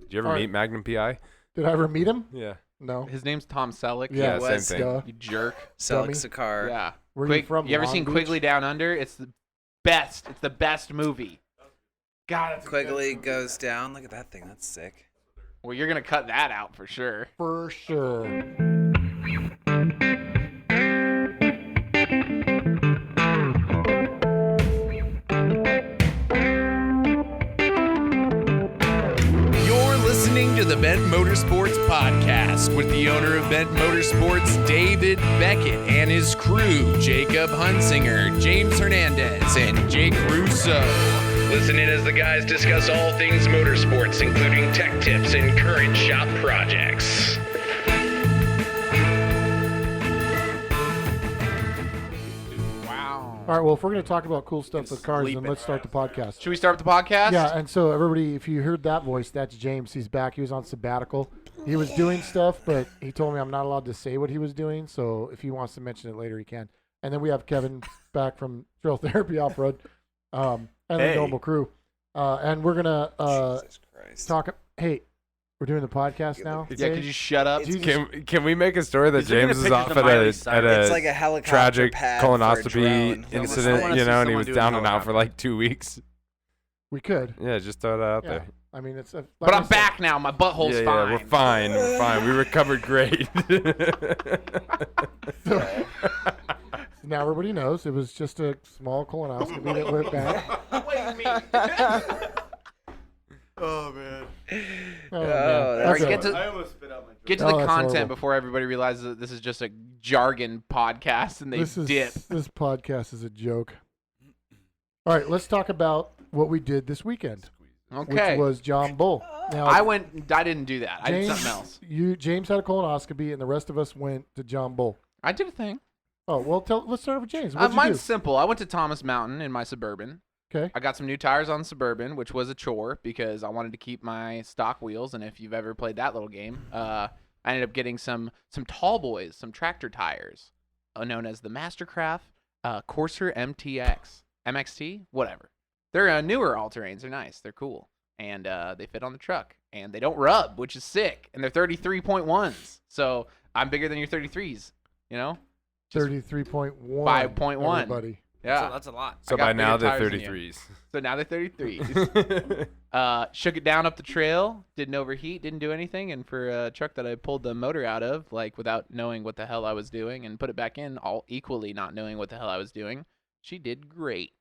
Did you ever meet Magnum PI? Did I ever meet him? Yeah. No. His name's Tom Selleck. Yeah, same thing. You jerk. Selleck Dummy. Sakar. Yeah. Where you from? You ever Long seen Beach? Quigley Down Under? It's the best. It's the best movie. God, it's Quigley goes down. Look at that thing. That's sick. Well, you're gonna cut that out for sure. For sure. You're listening to the Bent Motorsports Podcast with the owner of Bent Motorsports, David Beckett, and his crew, Jacob Hunsinger, James Hernandez, and Jake Russo. Listen in as the guys discuss all things motorsports, including tech tips and current shop projects. Wow. All right, well, if we're going to talk about cool stuff with cars, then sleeping. let's start the podcast. Should we start with the podcast? Yeah, and so everybody, if you heard that voice, that's James. He's back. He was on sabbatical. He was doing stuff, but he told me I'm not allowed to say what he was doing, so if he wants to mention it later, he can. And then we have Kevin back from Trail Therapy Offroad and the Noble crew. And we're going to Jesus Christ. talk. Hey, we're doing the podcast now. Yeah, could you shut up? Can we make a story that He's looking James at is pictures off of at Miley a Cyrus. It's like a helicopter tragic pad for a colonoscopy drone. incident, I wanna you see know, and he someone was do a down and out for helicopter. like 2 weeks? We could. Yeah, just throw that out Yeah. there. I mean, it's a. But I'm back now. My butthole's Yeah, fine. we're fine. We're fine. We recovered great. Now everybody knows it was just a small colonoscopy that went bad. What do you mean? Oh, man. Oh, Oh, man. that's Alright, Okay. get to I almost spit out my get to Oh, the that's content horrible. before everybody realizes that this is just a jargon podcast and they dip. This podcast is a joke. All right, let's talk about what we did this weekend, Okay. which was John Bull. Now, I didn't do that. I did James, something else. James had a colonoscopy, and the rest of us went to John Bull. I did a thing. Oh well, let's start with James. What'd you Mine's do? simple. I went to Thomas Mountain in my Suburban. Okay. I got some new tires on the Suburban, which was a chore because I wanted to keep my stock wheels. And if you've ever played that little game, I ended up getting some tall boys, some tractor tires, known as the Mastercraft Corsair MXT, whatever. They're newer all-terrains. They're nice. They're cool. And they fit on the truck. And they don't rub, which is sick. And they're 33.1s. So I'm bigger than your 33s, you know? 33.1. 5.1. Everybody. Yeah. That's a lot. So I got by now bigger they're tires than you. 33s. So now they're 33s. Shook it down up the trail, didn't overheat, didn't do anything, and for a truck that I pulled the motor out of, like without knowing what the hell I was doing, and put it back in, all equally not knowing what the hell I was doing, she did great.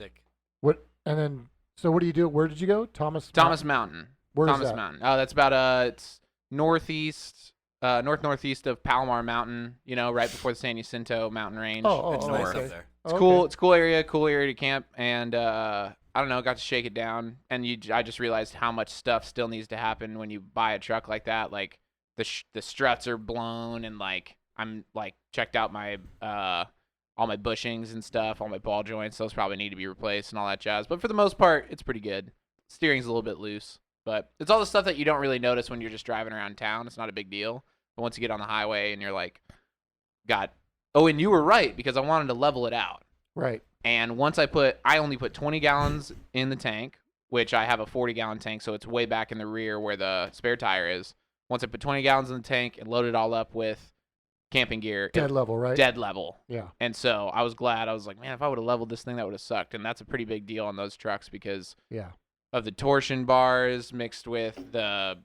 Sick. What? And then, so what do you do? Where did you go? Thomas Mountain. Where's Thomas that? Mountain. Oh, that's about it's northeast, northeast of Palomar Mountain. You know, right before the San Jacinto mountain range. It's nice okay. up there. It's Okay. cool. It's cool area to camp, and I don't know, got to shake it down, and I just realized how much stuff still needs to happen when you buy a truck like that. Like the struts are blown, and like I'm like checked out my all my bushings and stuff, all my ball joints. Those probably need to be replaced and all that jazz. But for the most part, it's pretty good. Steering's a little bit loose, but it's all the stuff that you don't really notice when you're just driving around town. It's not a big deal. But once you get on the highway and you're like, oh, and you were right because I wanted to level it out. Right. And once I only put 20 gallons in the tank, which I have a 40-gallon tank, so it's way back in the rear where the spare tire is. Once I put 20 gallons in the tank and loaded it all up with camping gear. Dead level, right? Dead level. Yeah. And so I was glad. I was like, man, if I would have leveled this thing, that would have sucked. And that's a pretty big deal on those trucks because Yeah. of the torsion bars mixed with the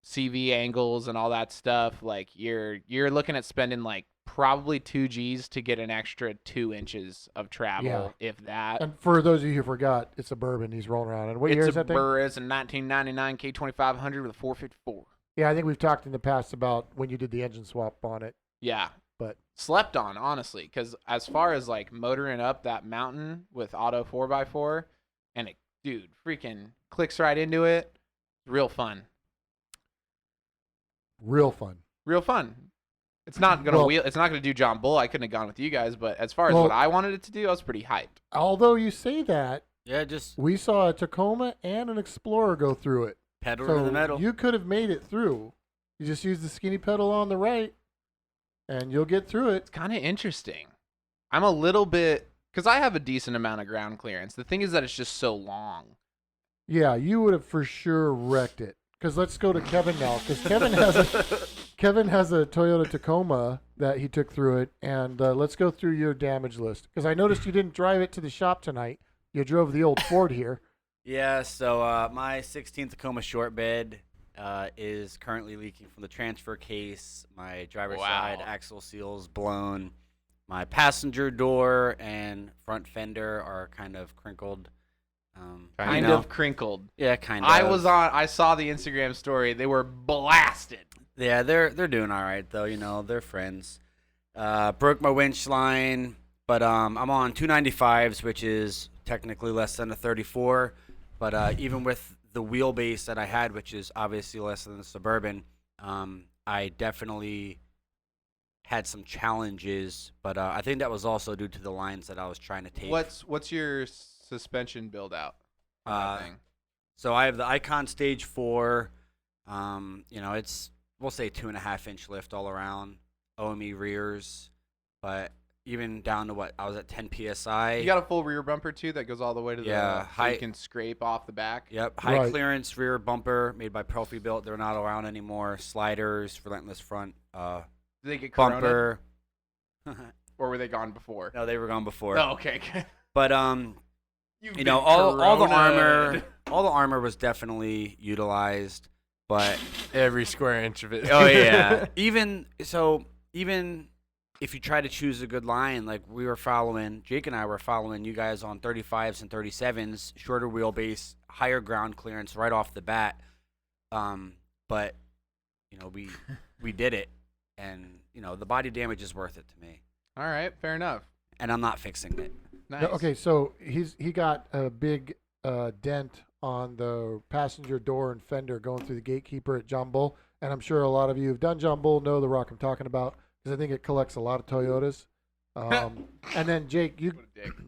CV angles and all that stuff. Like you're looking at spending like probably 2 G's to get an extra 2 inches of travel, Yeah. if that. And for those of you who forgot, it's a Bourbon he's rolling around. And what year It's is a that thing? Burris, a 1999 K2500 with a 454. Yeah, I think we've talked in the past about when you did the engine swap on it. Yeah. But slept on, honestly, because as far as like motoring up that mountain with auto 4x4, and it, dude, freaking clicks right into it. Real fun. Real fun. Real fun. It's not gonna Well- wheel. It's not gonna do John Bull. I couldn't have gone with you guys, but as far as Well- what I wanted it to do, I was pretty hyped. Although you say that, Yeah, just we saw a Tacoma and an Explorer go through it. pedal So to the metal. you could have made it through. You just use the skinny pedal on the right, and you'll get through it. It's kind of interesting. I'm a little bit because I have a decent amount of ground clearance. The thing is that it's just so long, Yeah, you would have for sure wrecked it. Because let's go to Kevin now. Because Kevin has a Toyota Tacoma that he took through it, and let's go through your damage list. Because I noticed you didn't drive it to the shop tonight. You drove the old Ford here. Yeah, so my 16 Tacoma short bed is currently leaking from the transfer case. My driver's side axle seal's blown. My passenger door and front fender are kind of crinkled. Kind of crinkled. Yeah, kind of. I saw the Instagram story. They were blasted. Yeah, they're doing all right though. They're friends. Broke my winch line, but I'm on 295s, which is technically less than a 34. But even with the wheelbase that I had, which is obviously less than the Suburban, I definitely had some challenges. But I think that was also due to the lines that I was trying to take. What's your suspension build out on that thing? So I have the Icon Stage 4. It's, we'll say 2.5-inch lift all around. OME rears, but even down to what I was at 10 psi. You got a full rear bumper too that goes all the way to the so you can scrape off the back. Yep, high clearance rear bumper made by Profi Built. They're not around anymore. Sliders, relentless front. Did they get bumper? Or were they gone before? No, they were gone before. Oh, okay. But all the armor was definitely utilized, but Every square inch of it. oh yeah. Even if you try to choose a good line, like Jake and I were following you guys on 35s and 37s, shorter wheelbase, higher ground clearance right off the bat. But we did it, and the body damage is worth it to me. All right, fair enough. And I'm not fixing it. Nice. No, okay, so he got a big dent on the passenger door and fender going through the gatekeeper at John Bull, and I'm sure a lot of you who've done John Bull know the rock I'm talking about, because I think it collects a lot of Toyotas. And then Jake, you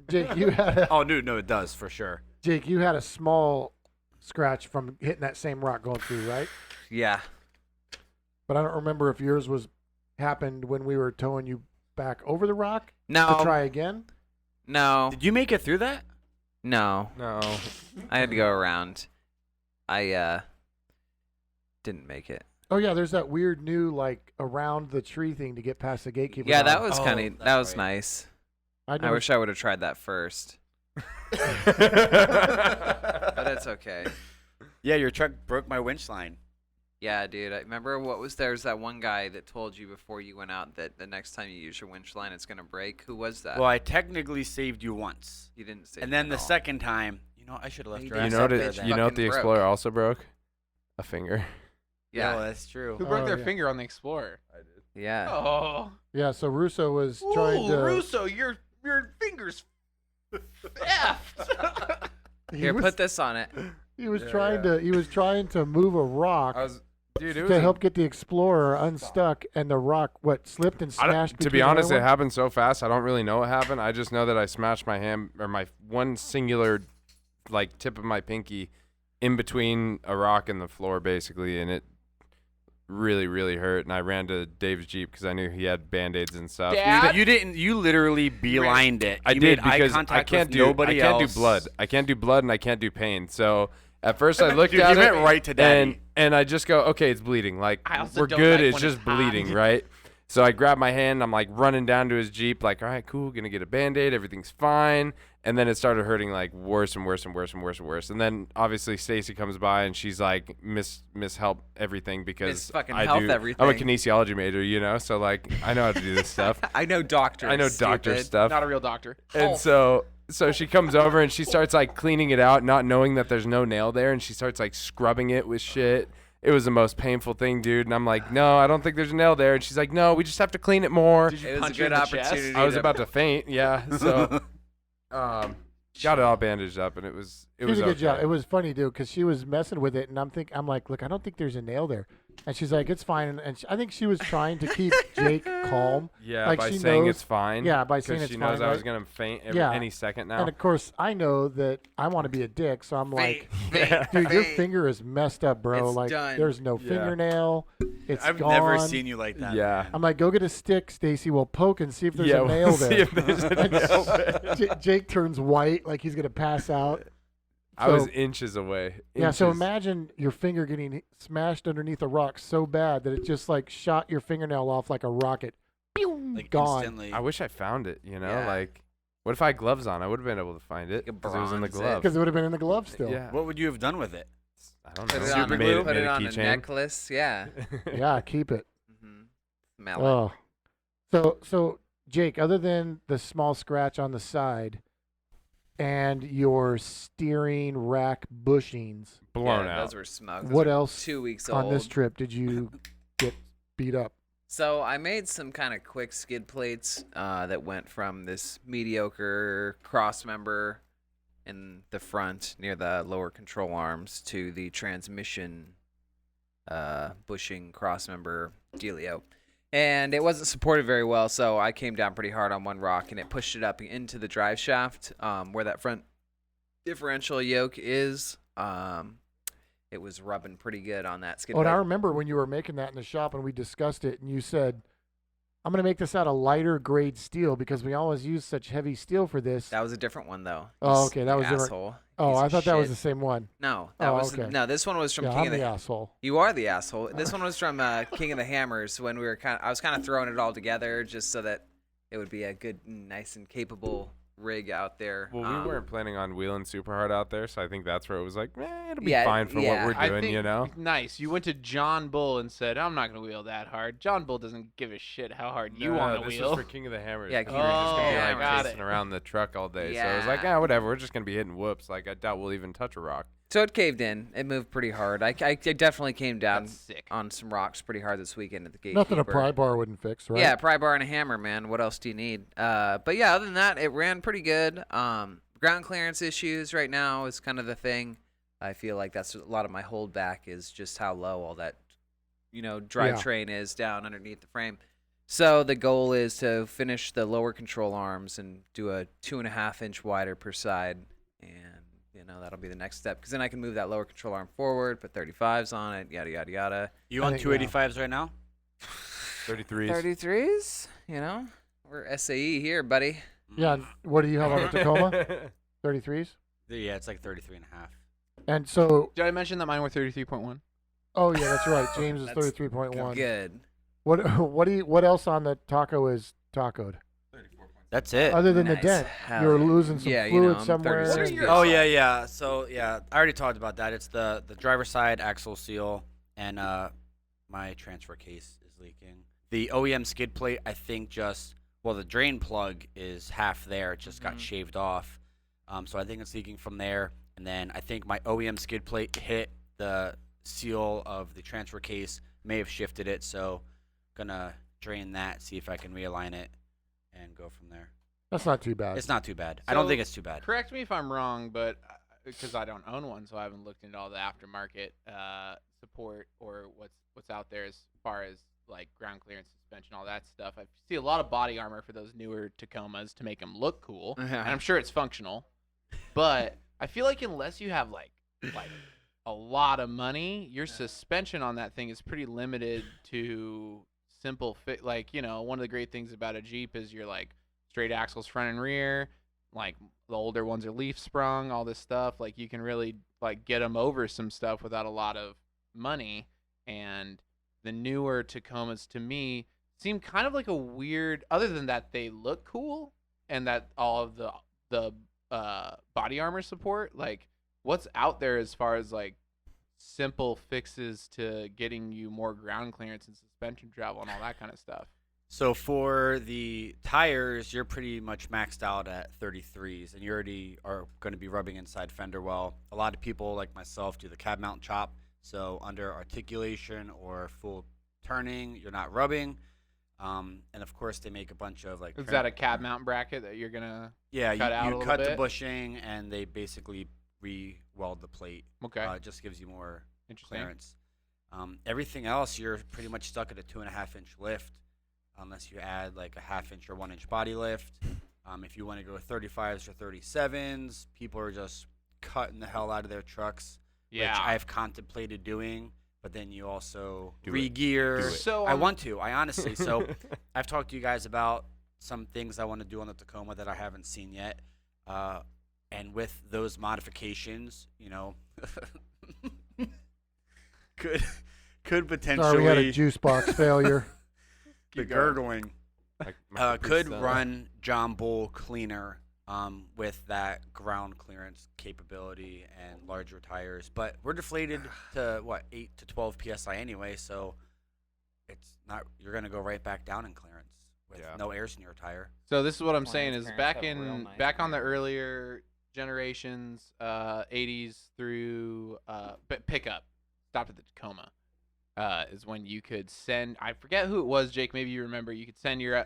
had a, Oh, dude, no, it does for sure. Jake, you had a small scratch from hitting that same rock going through, right? Yeah. But I don't remember if yours happened when we were towing you back over the rock No. to try again. No. Did you make it through that? No. No. I had to go around. I didn't make it. Oh yeah, there's that weird new around the tree thing to get past the gatekeeper. Yeah, now. that was Oh, kind of that's that was right. nice. I I wish I would have tried that first. But it's okay. Yeah, your truck broke my winch line. Yeah, dude. I remember there's that one guy that told you before you went out that the next time you use your winch line, it's going to break. Who was that? Well, I technically saved you once. You didn't say And then at the all. second time, I should have left You your did. ass You know up what? there It, then. you know what the Fucking broke. Explorer also broke? A finger. Yeah. Oh, that's true. Who broke Oh, their yeah. finger on the Explorer? Yeah. Oh. Yeah, so Russo was trying to. Russo, your finger's effed. He Here, was, put this on it. he was trying to move a rock Dude, it was to help get the Explorer unstuck, and the rock slipped and smashed. to be between honest, the it other happened so fast. I don't really know what happened. I just know that I smashed my hand or my one singular, tip of my pinky, in between a rock and the floor, basically, and it really, really hurt. And I ran to Dave's Jeep because I knew he had Band-Aids and stuff. Dad? You literally beelined it. I You did made eye because I contact can't with do nobody I can't else. do blood. I can't do blood and I can't do pain. So at first I looked Dude, at you it went right to Daddy. and I just go, okay, it's bleeding. I also We're don't good. like It's when just it's hot. bleeding, right? So I grab my hand. I'm running down to his Jeep. All right, cool. Gonna get a Band-Aid. Everything's fine. And then it started hurting worse and worse and worse and worse and worse. And then obviously Stacy comes by and she's like, Miss help everything because Miss fucking I health do. everything. I'm a kinesiology major, so I know how to do this stuff. I know doctors. I know doctor stupid. stuff. Not a real doctor. And so she comes over and she starts cleaning it out, not knowing that there's no nail there, and she starts scrubbing it with shit. It was the most painful thing, dude. And I'm like, no, I don't think there's a nail there. And she's like, no, we just have to clean it more. Did you It was a punch her good in the chest? opportunity. I was about to faint, yeah. So, got it all bandaged up, and it was She did a okay. good job. It was funny, dude, because she was messing with it, and I'm like, look, I don't think there's a nail there, and she's like, it's fine, and I think she was trying to keep Jake calm. Yeah, like by she saying knows- it's fine. Yeah, by saying 'cause it's she knows fine, I was right? gonna faint Yeah. any second now. And of course, I know that I want to be a dick, so I'm like, Faint, dude, your faint. finger is messed up, bro. It's done. There's no Yeah. fingernail. It's I've gone. never seen you like that. Yeah. I'm like, go get a stick, Stacy. We'll poke and see if there's Yeah, a we'll nail see there. if there's a nail there. Jake turns white, like he's gonna pass out. I was So- inches away. Yeah, so Inches. imagine your finger getting smashed underneath a rock so bad that it just like shot your fingernail off like a rocket. Pew, Like gone. instantly. I wish I found it. You know, Yeah. like, what if I had gloves on? I would have been able to find it You could because it was in the bronze it. glove. Because it would have been in the glove still. Yeah. What would you have done with it? I don't Put know. it on, Made put made it on a keychain. necklace. Yeah. Yeah, keep it. Mm-hmm. Smell Oh. So Jake, other than the small scratch on the side and your steering rack bushings, Blown yeah, out. Those were smoked. Those what are else 2 weeks on old. this trip did you get beat up? So I made some kind of quick skid plates that went from this mediocre cross member in the front near the lower control arms to the transmission bushing cross member dealio. And it wasn't supported very well, so I came down pretty hard on one rock and it pushed it up into the drive shaft where that front differential yoke is. It was rubbing pretty good on that skid Oh, and I plate. remember when you were making that in the shop and we discussed it, and you said, I'm going to make this out of lighter grade steel because we always use such heavy steel for this. That was a different one though. Oh, You okay, that you was different. asshole. Oh, Piece I of thought that was shit. the same one. No, that Oh, was okay. no. This one was from Yeah, King I'm of the the. asshole. You are the asshole. This one was from King of the Hammers when we were I was kind of throwing it all together just so that it would be a good, nice and capable rig out there. Well, we weren't planning on wheeling super hard out there, so I think that's where it was like, it'll be Yeah, fine for yeah. what I we're doing, think, you know? Nice. You went to John Bull and said, I'm not going to wheel that hard. John Bull doesn't give a shit how hard you No, want to this wheel. was for King of the Hammers. Yeah, 'cause King we of were the just gonna be Hammers. like Got chasing it. around the truck all day. So I was like, Yeah. whatever. We're just gonna be hitting whoops. Like I doubt we'll even touch a rock. So it caved in. It moved pretty hard. I definitely came down That's sick. on some rocks pretty hard this weekend at the gate. Nothing a pry bar wouldn't fix, right? Yeah, pry bar and a hammer, man. What else do you need? But yeah, other than that, it ran pretty good. Ground clearance issues right now is kind of the thing. I feel like that's a lot of my holdback is just how low all that, drivetrain is down underneath the frame. So the goal is to finish the lower control arms and do a 2.5 inch wider per side, and that'll be the next step because then I can move that lower control arm forward, put 35s on it, yada yada yada. You I on think, 285s right now? 33s. 33s, we're SAE here, buddy. Yeah, and what do you have on the Tacoma? 33s? Yeah, it's like 33 and a half. And so, Did I mention that mine were 33.1? oh yeah, that's right. James is That's 33.1. Good. What else on the taco is tacoed? That's it. Other than the Nice. dent, Hell you're yeah. losing some Yeah, fluid I'm somewhere. 36 and- years Oh yeah. So yeah, I already talked about that. It's the driver's side axle seal, and my transfer case is leaking. The OEM skid plate, I think, the drain plug is half there. It just got shaved off. So I think it's leaking from there. And then I think my OEM skid plate hit the seal of the transfer case, may have shifted it. So gonna drain that, see if I can realign it, and go from there. That's not too bad. It's not too bad. I don't So, think it's too bad. Correct me if I'm wrong, but because I don't own one, so I haven't looked into all the aftermarket support or what's out there as far as like ground clearance, suspension, all that stuff. I see a lot of body armor for those newer Tacomas to make them look cool, and I'm sure it's functional. But I feel like unless you have like a lot of money, your suspension on that thing is pretty limited to simple fit. Like, one of the great things about a Jeep is you're like straight axles front and rear. Like the older ones are leaf sprung, all this stuff. Like you can really like get them over some stuff without a lot of money. And the newer Tacomas to me seem kind of like a weird, other than that they look cool and that all of the body armor support, like what's out there as far as like simple fixes to getting you more ground clearance and suspension travel and all that kind of stuff. So for the tires, you're pretty much maxed out at 33s, and you already are going to be rubbing inside fender well. A lot of people, like myself, do the cab mount chop. So under articulation or full turning, you're not rubbing. And of course, they make a bunch of like. Is that a cab mount bracket that you're gonna? Yeah, cut out a you little cut the bit? bushing, and they basically re-weld the plate. Okay, It just gives you more interesting. clearance. Everything else, you're pretty much stuck at a 2.5 inch lift, unless you add like a 1/2 inch or 1 inch body lift. If you want to go 35s or 37s, people are just cutting the hell out of their trucks, which Yeah. I've contemplated doing. But then you also Do it. re-gear. Do it. So I want to. I honestly. So I've talked to you guys about some things I want to do on the Tacoma that I haven't seen yet. and with those modifications, could potentially Sorry, we had a juice box failure. the gurgling My could son. run John Bull cleaner with that ground clearance capability and larger tires. But we're deflated to 8 to 12 psi anyway, so it's not. You're gonna go right back down in clearance with no airs in your tire. So this is what I'm Plans saying is parents have a real nice back on the beard. earlier generations, 80s through pickup, stopped at the Tacoma, is when you could send. I forget who it was, Jake. Maybe you remember. You could send your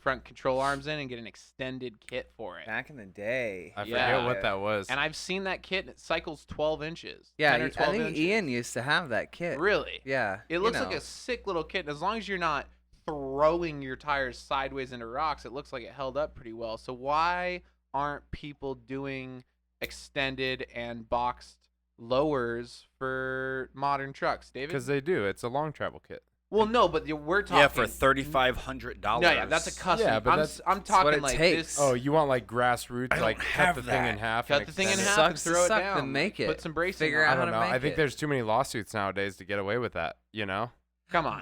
front control arms in and get an extended kit for it. Back in the day. I Yeah. forget what that was. And I've seen that kit. And it cycles 12 inches. Yeah, 10 or I 12 think inches. Ian used to have that kit. Really? Yeah. It you looks like know. a sick little kit. And as long as you're not throwing your tires sideways into rocks, it looks like it held up pretty well. So why aren't people doing extended and boxed lowers for modern trucks, David? Because they do. It's a long travel kit. Well, no, but we're talking. Yeah, for $3,500. No, yeah, that's a custom. Yeah, but I'm what talking it like takes. this. Oh, you want like grassroots, I don't like cut have the thing that. in half. Cut and the thing in extend it? half and Sucks to throw it suck to down. make it. Put some bracing Figure on out it. I how don't to know. I make think it. there's too many lawsuits nowadays to get away with that. Come on,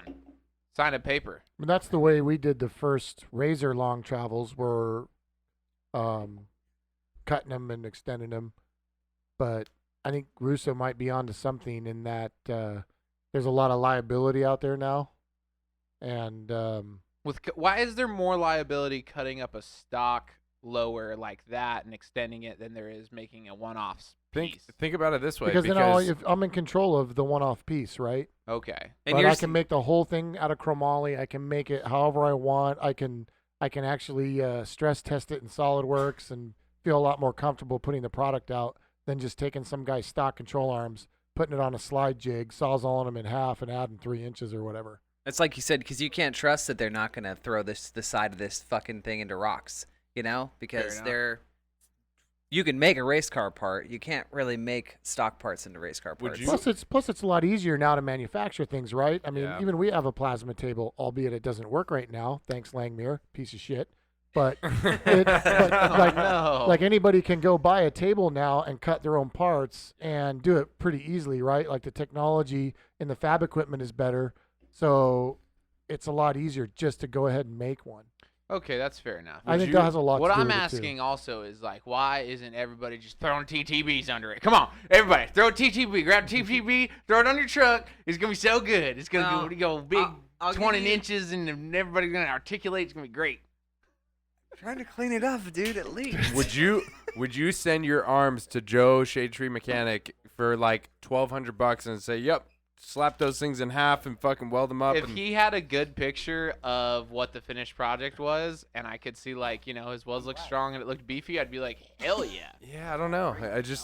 sign a paper. I mean, that's the way we did the first Razor long travels. Were cutting them and extending them, but I think Russo might be onto something in that there's a lot of liability out there now, and Why is there more liability cutting up a stock lower like that and extending it than there is making a one-off piece? Think about it this way. because then if I'm in control of the one-off piece, right? Okay. And But you're I can make the whole thing out of chromoly. I can make it however I want. I can actually stress test it in SolidWorks and feel a lot more comfortable putting the product out than just taking some guy's stock control arms, putting it on a slide jig, sawzalling them in half, and adding 3 inches or whatever. It's like you said, because you can't trust that they're not going to throw the side of this fucking thing into rocks, because enough. you can make a race car part. You can't really make stock parts into race car Would parts. you- Plus it's a lot easier now to manufacture things, right? I mean, Yeah. even we have a plasma table, albeit it doesn't work right now. Thanks, Langmuir, piece of shit. But no. like anybody can go buy a table now and cut their own parts and do it pretty easily, right? Like the technology and the fab equipment is better, so it's a lot easier just to go ahead and make one. Okay, that's fair enough. I think that has a lot What to do I'm with it, asking also is like, why isn't everybody just throwing TTBs under it? Come on, everybody, throw a TTB. Grab a TTB, throw it on your truck. It's gonna be so good. It's gonna go big, I'll give 20 you- inches, and everybody's gonna articulate. It's gonna be great. Trying to clean it up, dude, at least. Would you send your arms to Joe Shade Tree Mechanic for like $1,200 and say, "Yep, slap those things in half and fucking weld them up"? If and he had a good picture of what the finished project was, and I could see like his welds looked strong and it looked beefy, I'd be like, hell yeah. yeah, I don't know.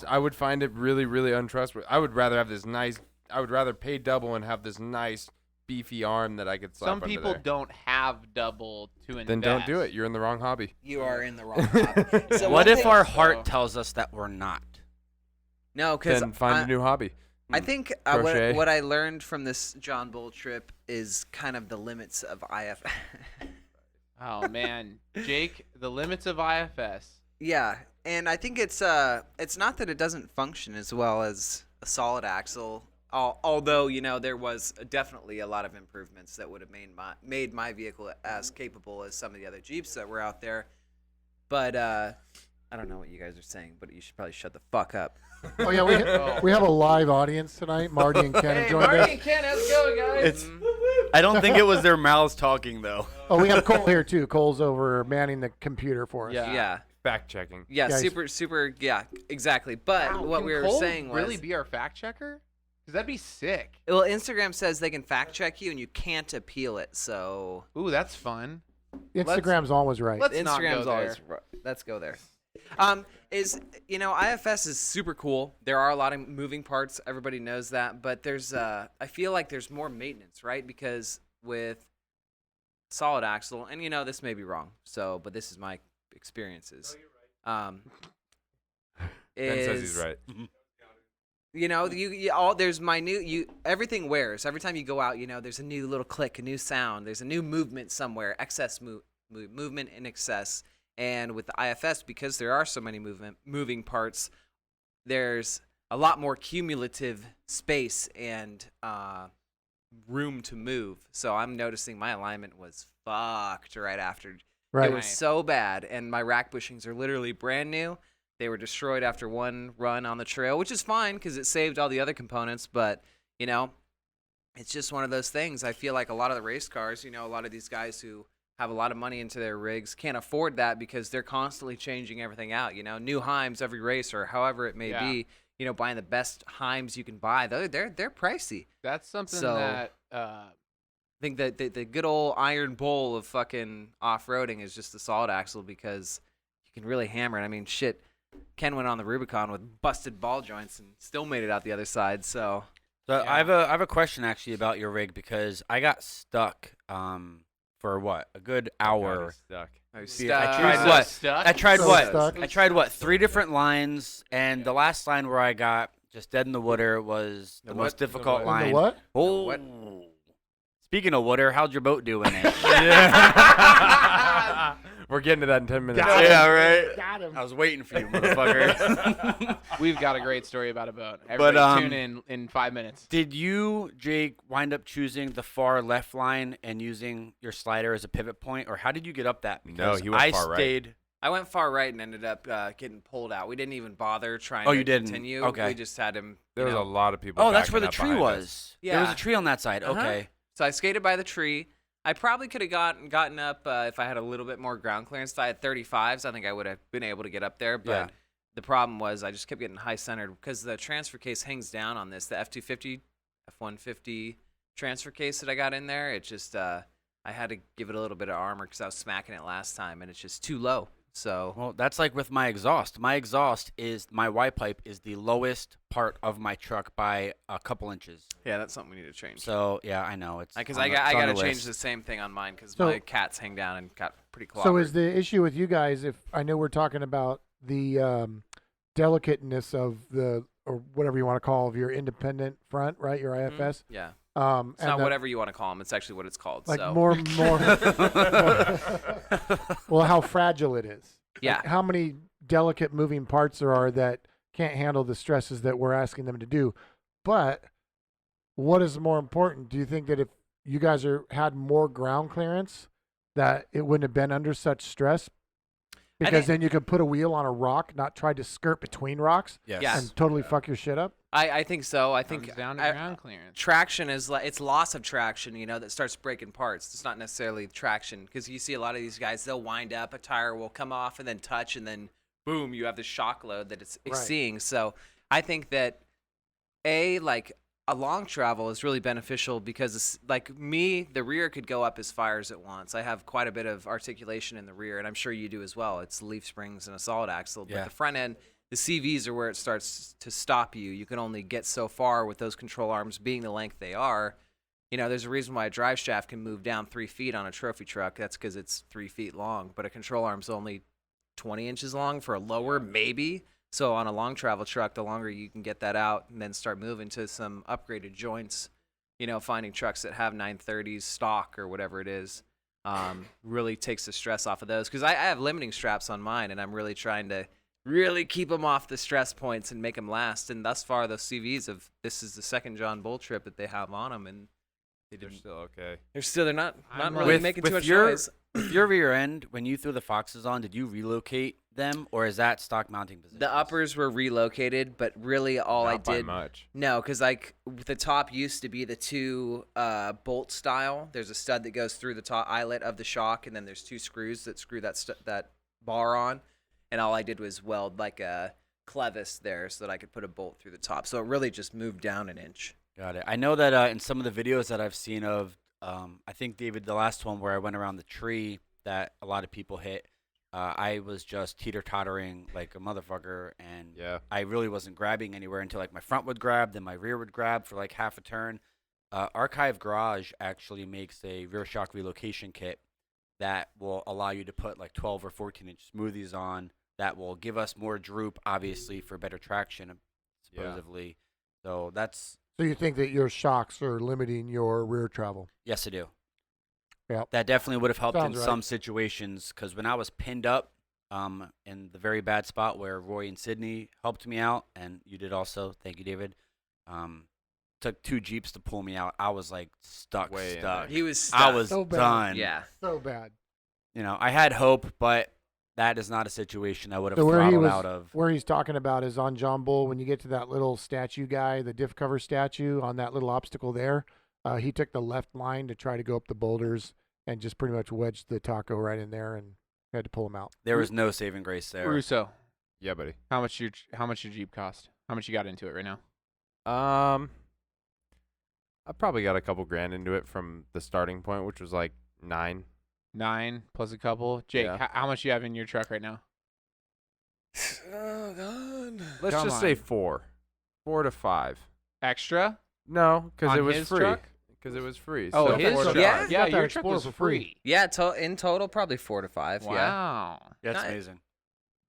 I would find it really, really untrustworthy. I would rather have this nice. I would rather pay double and have this nice beefy arm that I could slap Some under people there. don't have double to invest. Then don't do it. You're in the wrong hobby. You are in the wrong hobby. So What one if thing- our so- heart tells us that we're not? No, because Then find a new hobby. I think Crochet. what I learned from this John Bull trip is kind of the limits of IF. Oh man, Jake, the limits of IFS. Yeah, and I think it's not that it doesn't function as well as a solid axle. Although there was definitely a lot of improvements that would have made my vehicle as capable as some of the other Jeeps that were out there. But I don't know what you guys are saying, but you should probably shut the fuck up. Oh yeah, we have a live audience tonight. Marty and Ken have joined us. Marty and Ken, how's it going, guys? It's. I don't think it was their mouths talking though. Oh, we have Cole here too. Cole's over manning the computer for us. Yeah. Yeah. Fact checking. Yeah, Guys. super, yeah, exactly. But Wow, what can we were Cole saying was, really be our fact checker? Because that'd be sick. well, Instagram says they can fact check you and you can't appeal it. So Ooh, that's fun. Instagram's always right. Let's not Instagram's go always. Let's go there. IFS is super cool. There are a lot of moving parts. Everybody knows that, but there's I feel like there's more maintenance, right? Because with solid axle, and this may be wrong. So, but this is my experiences. Ben says he's right. There's everything wears. Every time you go out, there's a new little click, a new sound, there's a new movement somewhere, excess movement in excess. And with the IFS, because there are so many moving parts, there's a lot more cumulative space and room to move. So I'm noticing my alignment was fucked right after. Right. It was so bad, and my rack bushings are literally brand new. They were destroyed after one run on the trail, which is fine because it saved all the other components. But, it's just one of those things. I feel like a lot of the race cars, a lot of these guys who have a lot of money into their rigs can't afford that because they're constantly changing everything out. New Heims every race or however it may be. Buying the best Heims you can buy. They're pricey. That's something So- that I think that the good old iron bowl of fucking off-roading is just the solid axle because you can really hammer it. I mean, shit, Ken went on the Rubicon with busted ball joints and still made it out the other side. So So Yeah. I have a question actually about your rig because I got stuck for what, a good hour. Stuck. I Stuck. tried So what? stuck? I tried So what? stuck. I tried what? 3 different lines, and the last line where I got just dead in the water was the The most what? difficult The And line. the what? Oh. what? Speaking of water, how'd your boat do in it? Yeah. We're getting to that in 10 minutes. Got him. Yeah, right. Got him. I was waiting for you, motherfucker. We've got a great story about a boat. Everybody tune in 5 minutes. Did you, Jake, wind up choosing the far left line and using your slider as a pivot point, or how did you get up that? No, Because he went I far right. stayed. I went far right and ended up getting pulled out. We didn't even bother trying Oh, to you didn't? continue. Okay. We just had him. There was a lot of people. Oh, that's backing where the up tree behind us. was. There was Yeah. a tree on that side. Uh-huh. Okay. So I skated by the tree. I probably could have gotten up if I had a little bit more ground clearance. If I had 35s, I think I would have been able to get up there. But Yeah. the problem was I just kept getting high centered because the transfer case hangs down on this. The F250, F150 transfer case that I got in there, it just I had to give it a little bit of armor because I was smacking it last time, and it's just too low. So Well, that's like with my exhaust. My exhaust is my Y pipe is the lowest part of my truck by a couple inches. yeah, that's something we need to change. So yeah, I know it's Because on I the- got it's on to the change list. the same thing on mine because So- my cats hang down and got pretty clobbered. So is the issue with you guys, if I know we're talking about the delicateness of the, or whatever you want to call of your independent front, right? Your Mhm. IFS. Yeah. And It's not the- whatever you want to call them. It's actually what it's called. Like so. more. Well, how fragile it is. Yeah. Like how many delicate moving parts there are that can't handle the stresses that we're asking them to do. But what is more important? Do you think that if you guys had more ground clearance, that it wouldn't have been under such stress? Because then you could put a wheel on a rock, not try to skirt between rocks, Yes. Yeah. and totally fuck your shit up. I think so. I Comes think down to I- ground clearance. traction is like it's loss of traction, that starts breaking parts. It's not necessarily traction because you see a lot of these guys. They'll wind up, a tire will come off and then touch, and then boom, you have the shock load that it's Right. seeing. So I think that like a long travel is really beneficial because it's, like me, the rear could go up as far as it wants. I have quite a bit of articulation in the rear, and I'm sure you do as well. It's leaf springs and a solid axle, but Yeah. the front end. The CVs are where it starts to stop you. You can only get so far with those control arms being the length they are. There's a reason why a drive shaft can move down 3 feet on a trophy truck. That's because it's 3 feet long, but a control arm's only 20 inches long for a lower, maybe. So on a long travel truck, the longer you can get that out and then start moving to some upgraded joints, finding trucks that have 930s stock or whatever it is, really takes the stress off of those. Because I have limiting straps on mine, and I'm really trying to really keep them off the stress points and make them last. And thus far, those CVs this is the second John Bull trip that they have on them, and They're still okay. they're not I'm really With- making with too much your- noise. With your rear end, when you threw the Foxes on, did you relocate them, or is that stock mounting position? The uppers were relocated, but really all I Not by did much. no, because like the top used to be the two bolt style. There's a stud that goes through the top eyelet of the shock, and then there's 2 screws that screw that bar on. And all I did was weld like a clevis there so that I could put a bolt through the top. So it really just moved down an inch. Got it. I know that in some of the videos that I've seen of, I think, David, the last one where I went around the tree that a lot of people hit, I was just teeter-tottering like a motherfucker, and Yeah. I really wasn't grabbing anywhere until like my front would grab, then my rear would grab for like half a turn. Archive Garage actually makes a rear shock relocation kit that will allow you to put like 12 or 14-inch smoothies on that will give us more droop, obviously, for better traction, supposedly. So that's, So you think that your shocks are limiting your rear travel? yes, I do. Yep. That definitely would have helped Sounds in right. some situations because when I was pinned up in the very bad spot where Roy and Sydney helped me out, and you did also. Thank you, David. Took 2 Jeeps to pull me out. I was like stuck. He was stuck. I was So bad. done. Yeah. So bad. You know, I had hope, but that is not a situation I would have So where he throttled was, out of. where he's talking about is on John Bull. When you get to that little statue guy, the diff cover statue on that little obstacle there, he took the left line to try to go up the boulders and just pretty much wedged the taco right in there and had to pull him out. There was no saving grace there. Russo, Yeah, buddy. how much your Jeep cost? How much you got into it right now? I probably got a couple grand into it from the starting point, which was like 9. 9 plus a couple. Jake, Yeah. how much you have in your truck right now? Oh God. Let's Come just say on. 4 to 5. Extra? No, because On it was his free. truck? Because it was free. Oh, so his 4 to truck. Yeah. 5. Yeah, Got that your truck Explorer was for free. free. Yeah, in total, probably 4 to 5. Yeah. Wow. That's Nice. amazing.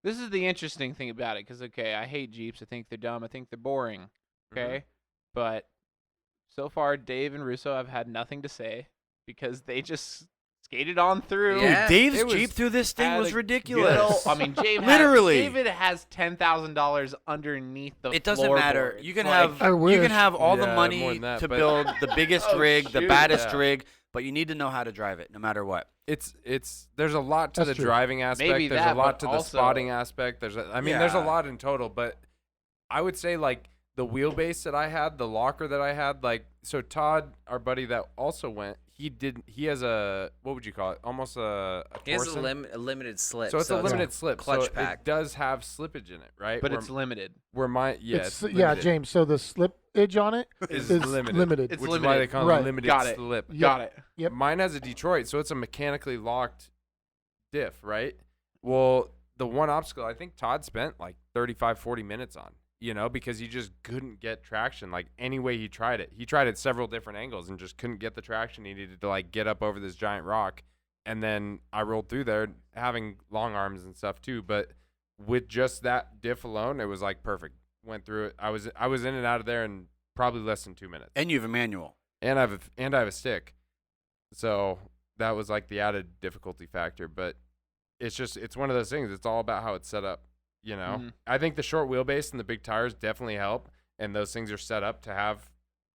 This is the interesting thing about it, because okay, I hate Jeeps. I think they're dumb. I think they're boring. Okay, but so far, Dave and Russo have had nothing to say because they just skated on through. Yeah. Dude, Dave's it was- Jeep through this thing Had was a ridiculous. I mean, Literally. David has $10,000 underneath the. It doesn't matter. floorboards. You can Like, have I you wish. can have all the Yeah, more money than that, to but- build the biggest Oh, rig, the shoot. baddest Yeah. rig, but you need to know how to drive it, no matter what. It's there's a lot to That's the true. driving aspect. Maybe There's that, a lot but to the also- spotting aspect. There's there's a Yeah. lot in total, but I would say like the wheelbase that I had, the locker that I had, like so Todd, our buddy that also went, he has a, what would you call it? Almost a He has a torsion. limited slip. So it's a limited slip. clutch so pack. It does have slippage in it, right? but where, it's limited. where my It's, it's yeah, limited, James. So the slip edge on it is is limited, It's which is why they limited. call Right. it limited Got it. slip. Yep. Got it. Yep. Mine has a Detroit, so it's a mechanically locked diff, right? Well, the one obstacle I think Todd spent like 35, 40 minutes on, because he just couldn't get traction. Like any way he tried it. He tried it several different angles and just couldn't get the traction he needed to like get up over this giant rock. And then I rolled through there having long arms and stuff too. But with just that diff alone, it was like perfect. Went through it. I was in and out of there in probably less than 2 minutes. And you have a manual. And I have a stick. So that was like the added difficulty factor. But it's one of those things. It's all about how it's set up. Mhm. I think the short wheelbase and the big tires definitely help. And those things are set up to have,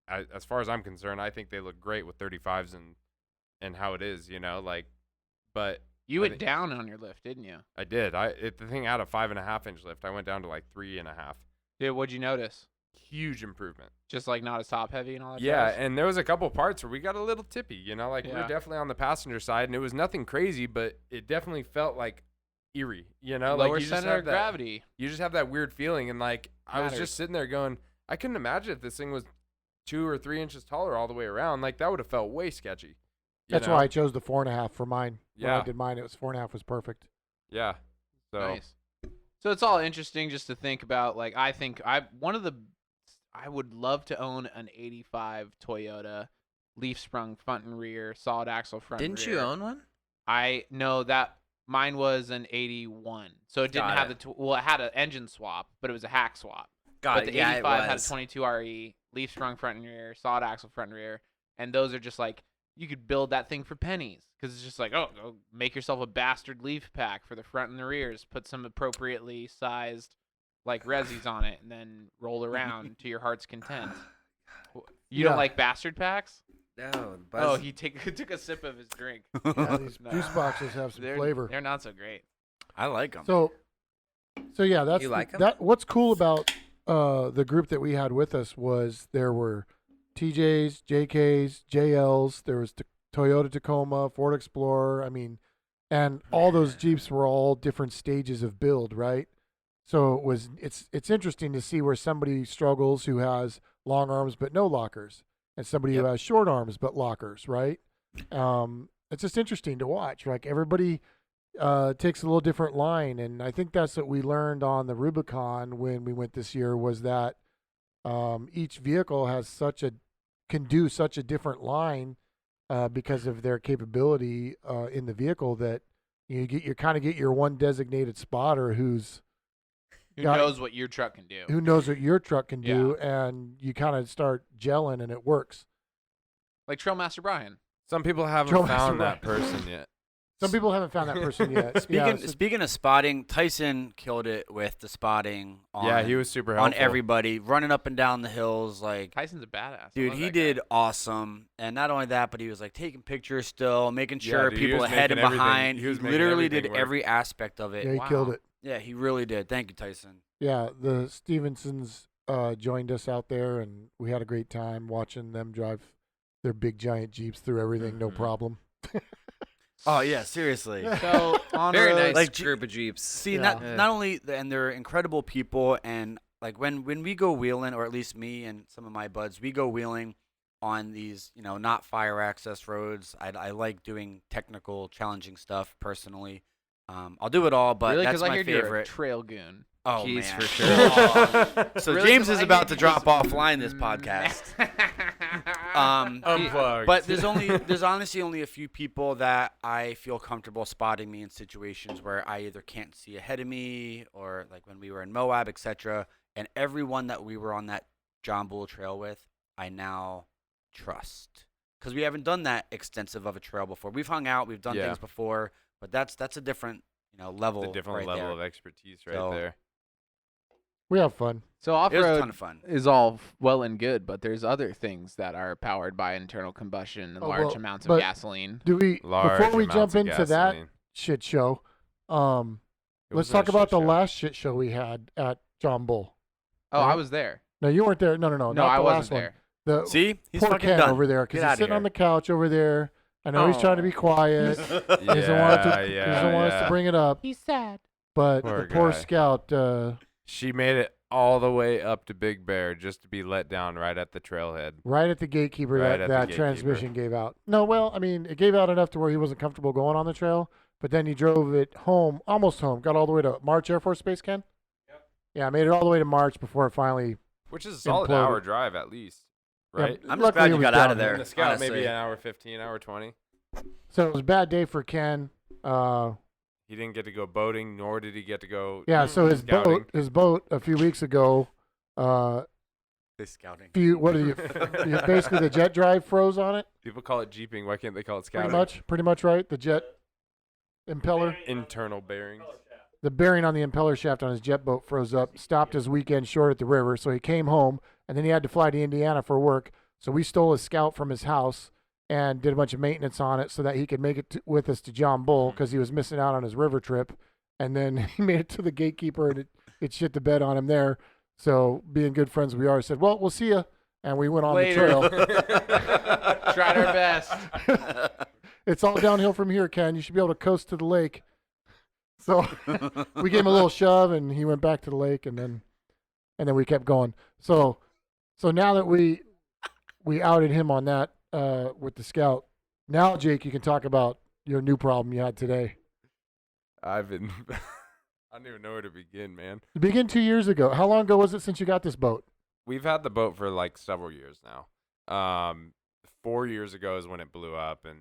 as far as I'm concerned, I think they look great with 35s and how it is, but You I went think- down on your lift, didn't you? I did. The thing had a 5.5-inch lift. I went down to like 3.5. Dude, what'd you notice? Huge improvement. Just like not as top heavy and all that. Yeah, jazz? and there was a couple parts where we got a little tippy, we were Yeah. definitely on the passenger side, and it was nothing crazy, but it definitely felt like eerie, lower like you just center have of that, gravity. You just have that weird feeling, and like I was Matters. just sitting there going, I couldn't imagine if this thing was 2 or 3 inches taller all the way around. Like that would have felt way sketchy. you That's know? why I chose the 4.5 for mine. When I Yeah. did mine, it was 4.5 was perfect. Yeah. So Nice. So it's all interesting just to think about. Like I would love to own an '85 Toyota leaf sprung front and rear, solid axle front. and Didn't rear. you own one? I know that mine was an '81, so it didn't Got have it. it had an engine swap, but it was a hack swap. Got But it. the Yeah, it 85 had a was. 22 RE, leaf sprung front and rear, solid axle front and rear, and those are just like you could build that thing for pennies because it's just like go make yourself a bastard leaf pack for the front and the rears, put some appropriately sized like resis on it, and then roll around to your heart's content. You don't Yeah. like bastard packs? No, Oh, he took a sip of his drink. Yeah, these No. juice boxes have some flavor. They're not so great. I like them. So yeah, that's You like 'em? that. What's cool about the group that we had with us was there were TJs, JKs, JLs. There was Toyota Tacoma, Ford Explorer. I mean, and all those Jeeps were all different stages of build, right? So it's interesting to see where somebody struggles who has long arms but no lockers, and somebody who has short arms but lockers, right? It's just interesting to watch. Like everybody takes a little different line, and I think that's what we learned on the Rubicon when we went this year was that each vehicle can do such a different line because of their capability in the vehicle that you kind of get your one designated spotter who Who Got it. knows what your truck can do? knows what your truck can do, and you kind of start gelling, and it works. Like Trailmaster Brian. some people haven't Trailmaster found that Brian. person yet. Some people haven't found that person yet. Speaking of spotting, Tyson killed it with the spotting. Yeah, he was super helpful. on everybody, running up and down the hills. Like, Tyson's a badass. I dude, love he that did guy. awesome. And not only that, but he was like taking pictures still, making sure dude, he people was ahead and making everything- behind. he He was making literally did everything work. every aspect of it. Yeah, he killed it. Yeah, he really did. Thank you, Tyson. Yeah, the Stevensons joined us out there, and we had a great time watching them drive their big giant Jeeps through everything, no Mhm. problem. Oh yeah, seriously. So on Very road, nice Like, group of Jeeps. See, Yeah. not only and they're incredible people, and like when we go wheeling, or at least me and some of my buds, we go wheeling on these, not fire access roads. I like doing technical, challenging stuff personally. I'll do it all, but really, that's I my heard you're a favorite. trail goon. Oh Jeez, man, for sure. Oh. So Really, James 'cause is I about heard to you drop just- offline this podcast. Unplugged. But there's honestly only a few people that I feel comfortable spotting me in situations where I either can't see ahead of me, or like when we were in Moab, etc. And everyone that we were on that John Bull trail with, I now trust, because we haven't done that extensive of a trail before. We've hung out, we've done Yeah. things before, but that's a different level. It's a different right level there. of expertise right So- there. We have fun. So It was a ton off-road of fun. is all well and good, but there's other things that are powered by internal combustion and Oh, large well, amounts but- of gasoline. Do we Large before we amounts jump of into that gasoline. shit show? It Let's wasn't a talk about shit the show. last shit show we had at John Bull. Oh, I Right. was there. No, you weren't there. No, No, not I the wasn't last there. one. The See, he's poor fucking Ken done. over there Get because outta he's sitting on here. the couch over there. I know he's trying to be Oh. quiet. He doesn't want to. He doesn't want us to bring it up. He's sad. But Poor the poor guy. scout, She made it all the way up to Big Bear just to be let down right at the trailhead. right at the gatekeeper, Right that, at the that gatekeeper. transmission gave out. No, well, I mean, it gave out enough to where he wasn't comfortable going on the trail. But then he drove it home, almost home. Got all the way to March Air Force Base, Ken. Yep. Yeah, made it all the way to March before it finally. Which is a solid Imploded. hour drive at least, right? Yeah, I'm just luckily glad it you was got out of downhill. there. And the Scout maybe honestly. an hour 15, hour 20. So it was a bad day for Ken. He didn't get to go boating, nor did he get to go. Yeah, so his scouting. boat a few weeks ago, This scouting. basically the jet drive froze on it. People call it jeeping. Why can't they call it scouting? Pretty much right. The jet impeller, Internal bearings. the bearing on the impeller shaft on his jet boat froze up. Stopped his weekend short at the river, so he came home, and then he had to fly to Indiana for work. So we stole his Scout from his house and did a bunch of maintenance on it so that he could make it with us to John Bull because he was missing out on his river trip. And then he made it to the gatekeeper, and it shit the bed on him there. So being good friends we are, said, "Well, we'll see you," and we went on Later. the trail. Tried our best. It's all downhill from here, Ken. You should be able to coast to the lake. So we gave him a little shove, and he went back to the lake, and then we kept going. So now that we outed him on that with the Scout, now Jake, you can talk about your new problem you had today. I've been. I don't even know where to begin, man. It began 2 years ago. How long ago was it since you got this boat? We've had the boat for like several years now. 4 years ago is when it blew up, and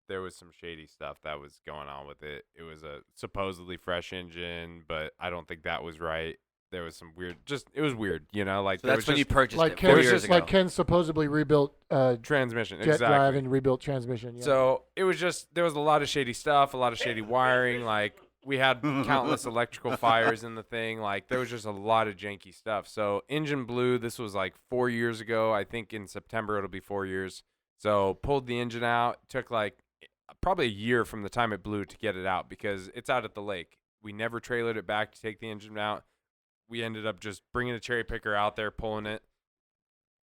there was some shady stuff that was going on with it. It was a supposedly fresh engine, but I don't think that was right. There was some weird, it was weird, like So there that's was when you just purchased Like it Ken, 4 years ago. like Ken supposedly rebuilt transmission, jet exactly. drive and rebuilt transmission. Yeah. So it was just, there was a lot of shady stuff, a lot of shady wiring. Like we had countless electrical fires in the thing. Like there was just a lot of janky stuff. So engine blew. This was like 4 years ago. I think in September it'll be 4 years. So pulled the engine out. Took like probably a year from the time it blew to get it out because it's out at the lake. We never trailered it back to take the engine out. We ended up just bringing a cherry picker out there, pulling it.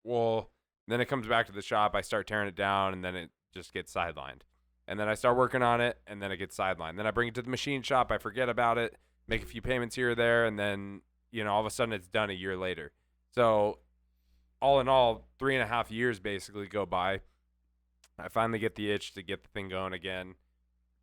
Well, then it comes back to the shop. I start tearing it down, and then it just gets sidelined. And then I start working on it, and then it gets sidelined. Then I bring it to the machine shop. I forget about it, make a few payments here or there, and then, all of a sudden it's done a year later. So all in all, 3.5 years basically go by. I finally get the itch to get the thing going again,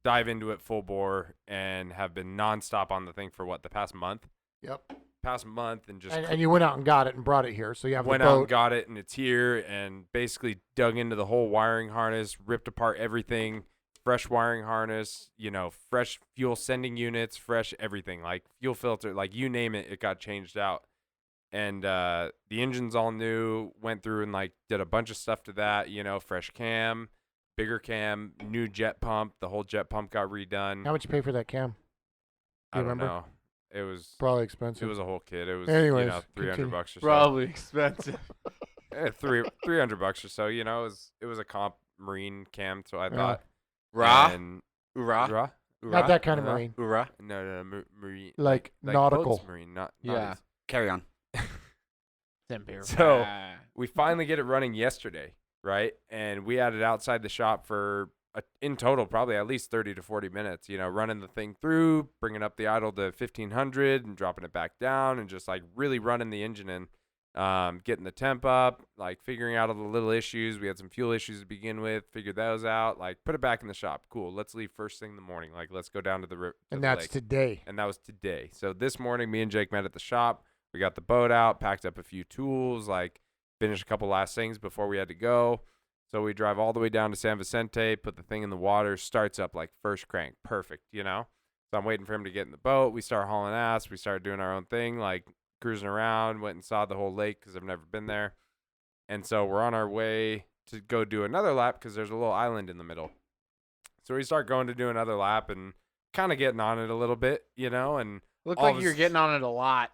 dive into it full bore, and have been nonstop on the thing for the past month? Yep. Past month, and just And you went out and got it and brought it here. So you have went the out boat. and got it, and it's here, and basically dug into the whole wiring harness, ripped apart everything, fresh wiring harness, fresh fuel sending units, fresh everything, like fuel filter, like you name it, it got changed out. And the engine's all new, went through and like did a bunch of stuff to that, fresh cam, bigger cam, new jet pump. The whole jet pump got redone. How much you pay for that cam? I don't remember? know. It was Probably expensive. it was a whole kit. It was Anyways, $300 continue. bucks or so. Probably expensive. $300 or so. It was a comp marine cam. So I thought. Rah? And Oorah? Rah? Not that kind of Uh-huh. marine. Oorah? No, marine. Like nautical. boats marine, not Yeah. as- Carry on. So we finally get it running yesterday, right? And we had it outside the shop for in total probably at least 30 to 40 minutes, running the thing through, bringing up the idle to 1500 and dropping it back down and just like really running the engine in, getting the temp up, like figuring out all the little issues. We had some fuel issues to begin with, figured those out, like put it back in the shop. Cool. Let's leave first thing in the morning. Like let's go down to the river. And that's today. And that was today. So this morning, me and Jake met at the shop. We got the boat out, packed up a few tools, like finished a couple last things before we had to go. So we drive all the way down to San Vicente, put the thing in the water, starts up like first crank. Perfect, So I'm waiting for him to get in the boat. We start hauling ass. We started doing our own thing, like cruising around, went and saw the whole lake because I've never been there. And so we're on our way to go do another lap because there's a little island in the middle. So we start going to do another lap and kind of getting on it a little bit, and Looked all like of you were getting on it a lot.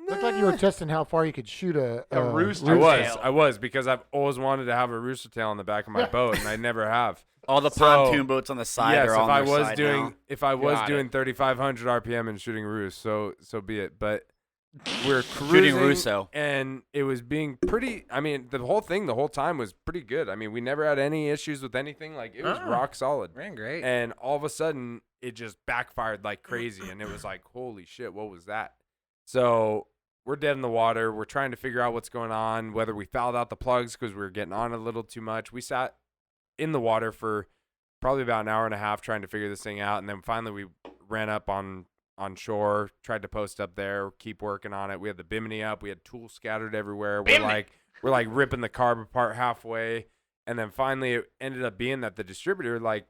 Looked like you were testing how far you could shoot a rooster tail. I was because I've always wanted to have a rooster tail on the back of my boat, and I never have. All the So, pontoon boats on the side yes, are if on I their was side doing now. if I was Got doing 3,500 RPM and shooting roost, so be it. But we're Shooting cruising, Russo. and it was being pretty. I mean, the whole thing, the whole time was pretty good. I mean, we never had any issues with anything. Like it was rock solid. Ran great. And all of a sudden, it just backfired like crazy, and it was like, holy shit, what was that? So we're dead in the water. We're trying to figure out what's going on, whether we fouled out the plugs because we were getting on a little too much. We sat in the water for probably about an hour and a half trying to figure this thing out, and then finally we ran up on shore, tried to post up there, keep working on it. We had the bimini up. We had tools scattered everywhere. We're like ripping the carb apart halfway, and then finally it ended up being that the distributor, like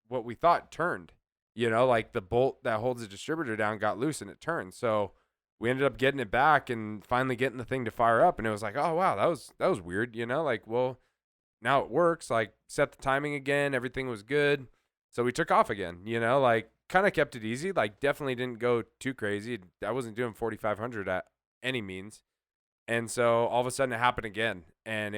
what we thought, turned. Like the bolt that holds the distributor down got loose and it turned. So we ended up getting it back and finally getting the thing to fire up, and it was like, oh wow, that was weird. Like, well, now it works. Like, set the timing again, everything was good, so we took off again. Like, kind of kept it easy. Like, definitely didn't go too crazy. I wasn't doing 4,500 at any means, and so all of a sudden it happened again, and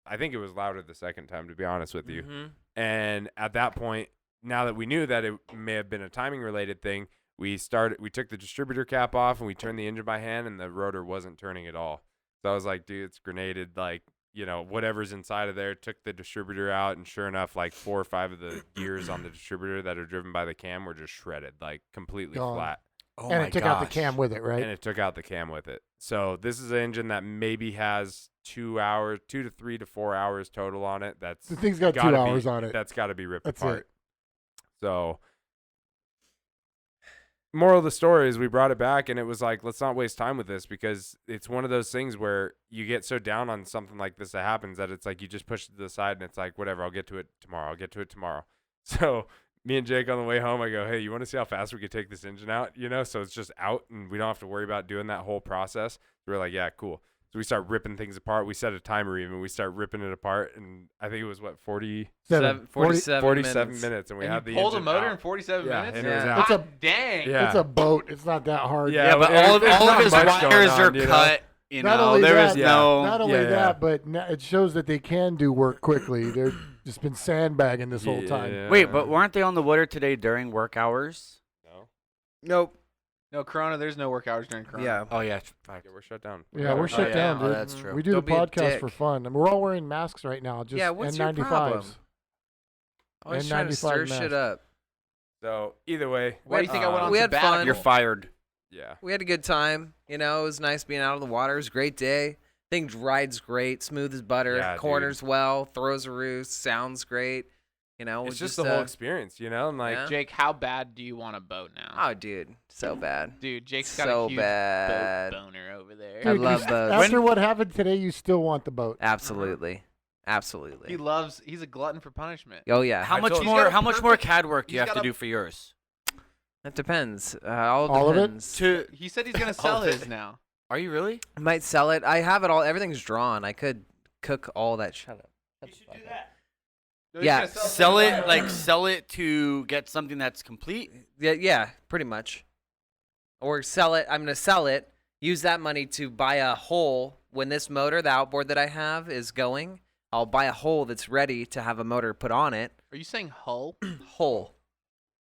I think it was louder the second time, to be honest with you. Mm-hmm. And at that point, now that we knew that it may have been a timing related thing, we took the distributor cap off and we turned the engine by hand, and the rotor wasn't turning at all. So I was like, dude, it's grenaded. Like, whatever's inside of there. Took the distributor out, and sure enough, like 4 or 5 of the gears on the distributor that are driven by the cam were just shredded, like completely Gone. flat. Oh and my it took out the gosh. cam with it, right? And it took out the cam with it. So this is an engine that maybe has 2 hours, 2 to 3 to 4 hours total on it. That's The thing's got 2 gotta hours be, on it. That's got to be ripped That's apart. it. So, moral of the story is we brought it back, and it was like, let's not waste time with this, because it's one of those things where you get so down on something like this that happens that it's like you just push it to the side, and it's like, whatever, I'll get to it tomorrow. So me and Jake on the way home, I go, hey, you want to see how fast we could take this engine out? So it's just out, and we don't have to worry about doing that whole process. We're like, yeah, cool. So we start ripping things apart. We set a timer even. We start ripping it apart, and I think it was 47 47 minutes, and we And had you the pulled a engine motor out. in 47 Yeah, minutes? and it was Yeah. out. It's Dang. Yeah. It's a boat. It's not that hard. Yeah, but there's all of not his much going wires on, are you know? cut. Not only There is that, no. Not only Yeah, that, but it shows that they can do work quickly. They've just been sandbagging this whole time. Yeah. Wait, but weren't they on the water today during work hours? No. Nope. No, Corona, there's no work hours during Corona. Yeah. Oh yeah, fuck. Yeah, we're shut down. Yeah, we're shut yeah. down, Oh, dude. that's true. We do Don't the be a podcast for dick. fun. I mean, we're all wearing masks right now. Just Yeah, what's your N95s. problem? Always trying to N95 stir mask. shit up. So either way, Why do you think I went on We had sabbatical? fun. You're fired. yeah. We had a good time. It was nice being out of the water. It was a great day. Thing rides great, smooth as butter, Yeah, corners well, throws a roost, sounds great. It's just the whole experience, and like, Yeah. Jake, how bad do you want a boat now? Oh, dude, so bad. Dude, Jake's got So a huge bad. boat boner over there. I Dude, love you, those. After what happened today, you still want the boat. Absolutely. Absolutely. He's a glutton for punishment. Oh, yeah. How I much told- He's more? got a How much more CAD work do you he's have to got a- do for yours? It depends. All of it? Depends. He said he's gonna sell All of his it. now. Are you really? I might sell it. I have it all. Everything's drawn. I could cook all that. Shut up. No, he's Yeah. gonna Sell it. it, like sell it to get something that's complete. Yeah, pretty much. Or sell it. I'm going to sell it, use that money to buy a hole. When this motor, the outboard that I have, is going, I'll buy a hole that's ready to have a motor put on it. Are you saying hull? Hole.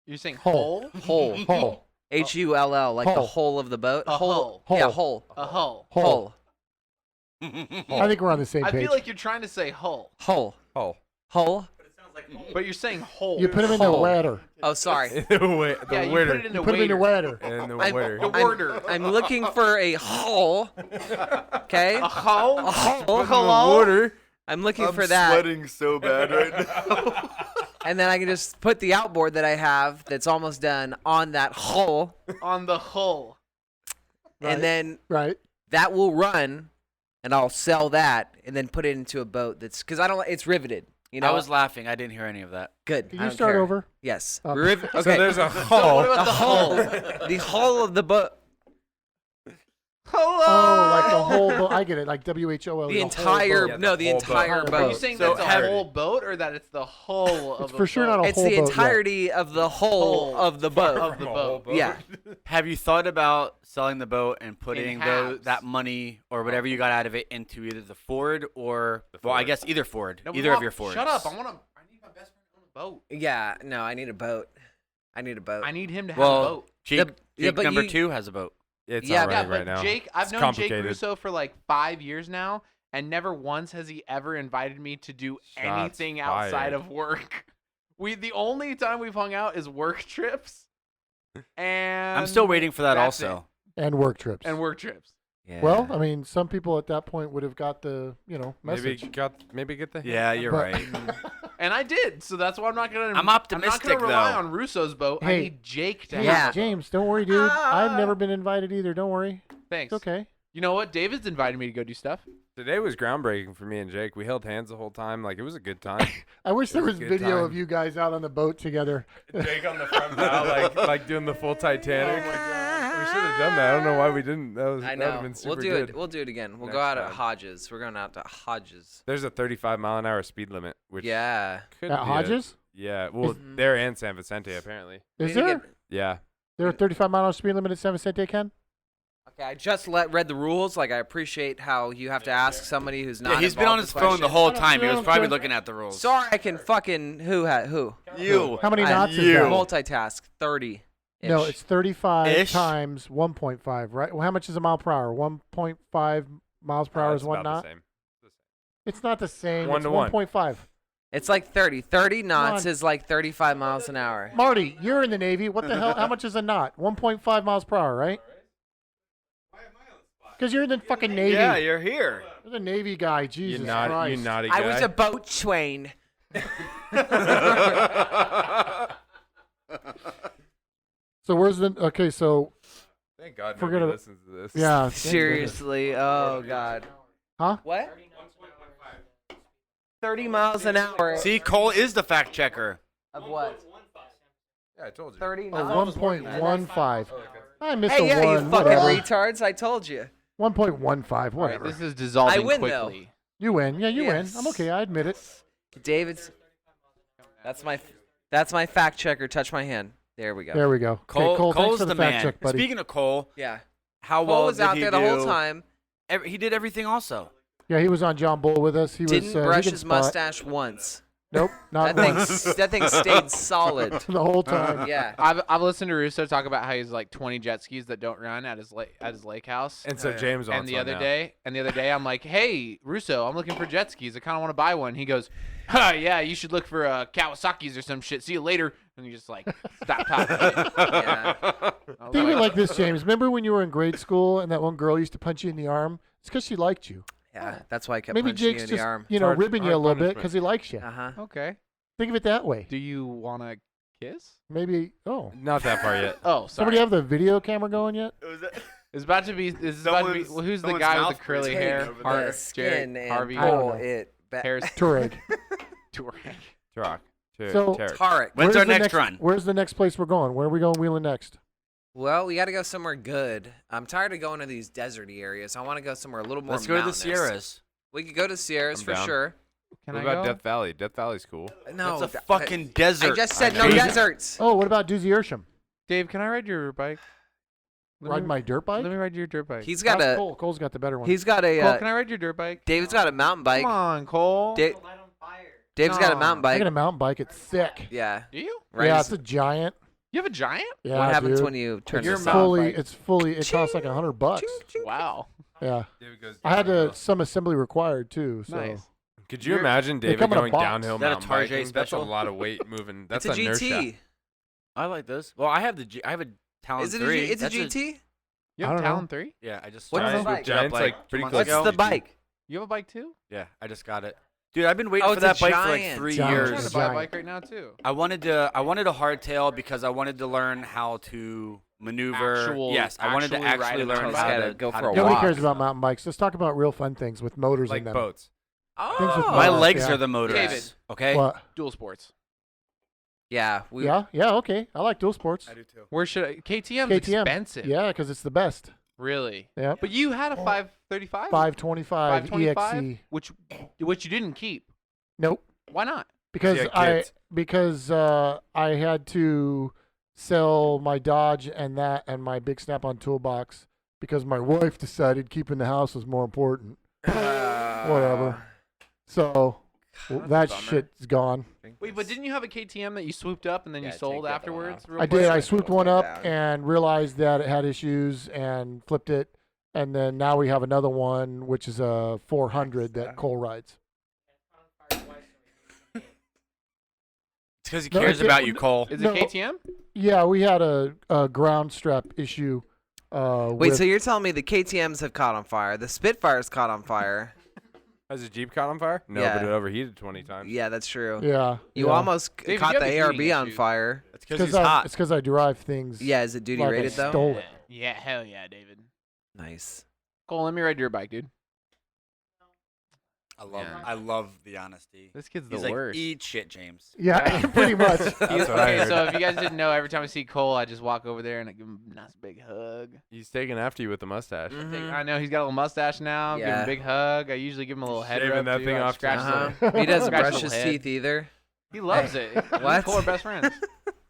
You're saying Hull. hole? Hole. Hull. Hull, like the Hull. hull of the boat. A hull. Hull. Yeah, hole. A hull. Hull. Hull. I think we're on the same I page. feel like you're trying to say hull, Hull. Oh. Hull. but you're saying hole. You put him in the Hull. water. Oh, sorry. the yeah, you put it in You a put him in the waiter. water. And the I'm- waiter. The water. I'm looking for a hull. Okay? A hull? A hull. Hello? Water. I'm looking I'm for that. sweating so bad right now. And then I can just put the outboard that I have that's almost done on that hull. On the hull. Right. And then Right. that will run, and I'll sell that and then put it into a boat that's, because I don't, it's riveted. You know, I was laughing. I didn't hear any of that. good. Can I you don't start care. over? Yes. Okay. Okay. So there's a So hull. what about the the hull, hull? the hull of the boat, Hello. Oh, like the whole boat. I get it. Like WHOL. the entire, Yeah, no, the the whole entire boat. Are you boat. saying So that's a have- whole boat or that it's the hull of It's a for sure boat? not a It's whole the boat yet. entirety of the hull Hull. of the boat. Of the boat. Yeah. Have you thought about selling the boat and putting halves. that money or whatever you got out of it into either the Ford or, well, I Ford. guess either Ford, No, we either want- of your Fords. Shut up. I need my best friend to own a boat. Yeah. No, I need a boat. I need a boat. I need him to have Well, a boat. Jake, yeah, Jake but number you- 2 has a boat. It's Yeah, not Yeah, running but right now. Jake, I've It's known Jake complicated. Russo for like 5 years now, and never once has he ever invited me to do Shots anything outside fired. of work. The only time we've hung out is work trips. And I'm still waiting for that that's also. And work trips. And work trips. Yeah. Well, I mean, some people at that point would have got the, message. Maybe get the hint. Yeah, you're But- right. And I did, so that's why I'm not gonna. I'm optimistic, I'm not gonna rely though. on Russo's boat. I Hey. need Jake to Hey, Yeah. have. James, don't worry, dude. I've never been invited either. Don't worry. Thanks. It's okay. You know what? David's invited me to go do stuff. Today was groundbreaking for me and Jake. We held hands the whole time. Like, it was a good time. I wish there was was a good video time. of you guys out on the boat together. Jake on the front bow, like doing the full Titanic. We should have done that. I don't know why we didn't. I That would have know. been super We'll do good. it. We'll do it again. We'll Next go out at time. Hodges. We're going out to Hodges. There's a 35-mile-an-hour speed limit, which Yeah. could At be Hodges? yeah, well, Mhm. there and San Vicente apparently. Is We need to there? get- Yeah, There a 35-mile speed limit at San Vicente, Ken? Okay, I just read the rules. Like, I appreciate how you have to ask somebody who's not. Yeah, he's been involved on in his the phone the question. whole time. He I was don't probably care. looking at the rules. Sorry, I can fucking who? You. How many I- knots is you. that? Multitask 30. No, it's 35 Ish. times 1.5, right? Well, how much is a mile per hour? 1.5 miles per hour it's is one about knot? the same. It's not the same. One it's to one. 1.5. It's like 30. 30 knots on. is like 35 miles an hour. Marty, you're in the Navy. What the hell? How much is a knot? 1.5 miles per hour, right? Because you're in the fucking Navy. Yeah, you're here. You're the Navy guy. Jesus You Christ. naughty guy. I was a boat train. So where's the... Okay, so... Thank God Forget nobody it. listens to this. Yeah. Seriously. Oh, God. Huh? What? 30 miles an hour. See, Cole is the fact checker. Of what? Yeah, I told you. 30 Oh, knots. 1.15. I missed Hey, a yeah, one. you fucking Whatever. retards. I told you. 1.15. All right, Whatever. this is dissolving I win, though. quickly. You win. Yeah, you Yes. win. I'm okay. I admit it. David's. That's my fact checker. Touch my hand. There we go. There we go. Okay, Cole, Cole, thanks Cole's for the fact man. check, buddy. Speaking of Cole, Yeah. how Cole well was did out he there the whole do? time. He did everything also. Yeah, he was on John Bull with us. He Didn't was, he brush can his spot. mustache once. Nope, not That once. thing, that thing stayed solid. The whole time. Yeah. I've listened to Russo talk about how he's like 20 jet skis that don't run at his lake house. And so James And wants the one other now. day, I'm like, "Hey, Russo, I'm looking for jet skis. I kind of want to buy one." He goes, "Huh, yeah, you should look for Kawasaki's or some shit. See you later." And you just like stop talking. Yeah. I was Think of it like this, James. Remember when you were in grade school and that one girl used to punch you in the arm? It's because she liked you. Yeah. That's why I kept Maybe punching you Jake's in just, the arm. hard- ribbing you a hard little bit punishment. because he likes you. Uh-huh. okay. Think of it that way. Do you want to kiss? Maybe. Oh, Not that far yet. Oh, sorry. somebody have the video camera going yet? It's about to be. This is about to be. Well, who's the guy with the curly hair? over Har- The skin and Harvey. I don't pull know. it back. Harris Turek. Touring. Turok. So- Tarek. Tarek. When's our the next run? Where's the next place we're going? Where are we going wheeling next? Well, we got to go somewhere good. I'm tired of going to these deserty areas. I want to go somewhere a little more Let's go to the mountainous. Sierras. We could go to Sierras I'm for down. sure. Can What I about go? Death Valley? Death Valley's cool. No, It's a fucking desert. I just said I no know. deserts. Oh, what about Doozy Ersham? Dave, can I ride your bike? Ride my dirt bike? Let me ride your dirt bike. He's got That's a. Cole. Cole's got the better one. He's got a. Cole, can I ride your dirt bike? David's got a mountain bike. Come on, Cole. Dave's got a No. mountain I bike. got a mountain bike. It's sick. Yeah. Do you? Right. Yeah, it's a giant. You have a giant? Yeah, What happens dude. when you turn Your this mountain off? fully? bike. It's fully. It costs like $100. Wow. Yeah, David goes I had downhill. some assembly required too. So Nice. Could you imagine they David come in a going box. downhill Is that a mountain Tarjay biking? That's a special? lot of weight moving. That's It's a inertia. GT. I like this. Well, I have I have a Talon Is it 3. It's a That's GT? You I have don't Talon know. 3? Yeah, I just. What's I the picked bike? it up, Giant's like 2 pretty months close. What's ago. the bike? You have a bike too? Yeah, I just got it. Dude, I've been waiting Oh, for it's that a bike for like Giant. 3 Giant. I'm years. trying It's to buy a giant. bike right now too. I wanted a hardtail because I wanted to learn how to maneuver. Yes, I wanted to actually ride actually a learn mountain how bike. to Go how for to a do nobody it. walk. cares about mountain bikes. Let's talk about real fun things with motors Like in them. boats. Things with My motors, legs yeah. are the motors. David. Okay. What? Dual sports. Yeah. Yeah. Okay. I like dual sports. do too. Where should I? KTM's KTM. expensive. Yeah, because it's the best. Really? Yep. But you had a 535? 525 525? EXE. Which you didn't keep. Nope. Why not? Because Yeah, kids. I had to sell my Dodge and my big Snap-on toolbox because my wife decided keeping the house was more important. Whatever. So That's a that bummer. shit's gone. Wait, but didn't you have a KTM that you swooped up and then Yeah, you take sold that one afterwards? out. real I quick? did. I swooped one up down. and realized that it had issues and flipped it. And then now we have another one, which is a 400 that Cole rides. It's because he No, cares it- about you, Cole. Is No. it KTM? Yeah, we had a ground strap issue. Wait, with, so you're telling me the KTMs have caught on fire? The Spitfire's caught on fire? Has a Jeep caught on fire? No, Yeah. but it overheated 20 times. Yeah, that's true. yeah, You yeah. almost David, caught you the have a heating ARB on issue. fire. It's because he's It's hot. because I drive things. Yeah, is it duty like I rated though? stole it. Yeah, hell yeah, David. Nice. Cole, let me ride your bike, dude. I love the honesty. This kid's He's the like, worst. eat shit, James. Yeah, pretty much. That's what I Okay, heard. so if you guys didn't know, every time I see Cole, I just walk over there and I give him a nice big hug. He's taking after you with the mustache. Mhm. I know he's got a little mustache now. Give him Yeah. a big hug. I usually give him a little head Shaving rub. that too. thing I off scratch too. the- He doesn't Scratch brush the his head. teeth either. He loves it. Me and What? Cole are best friends.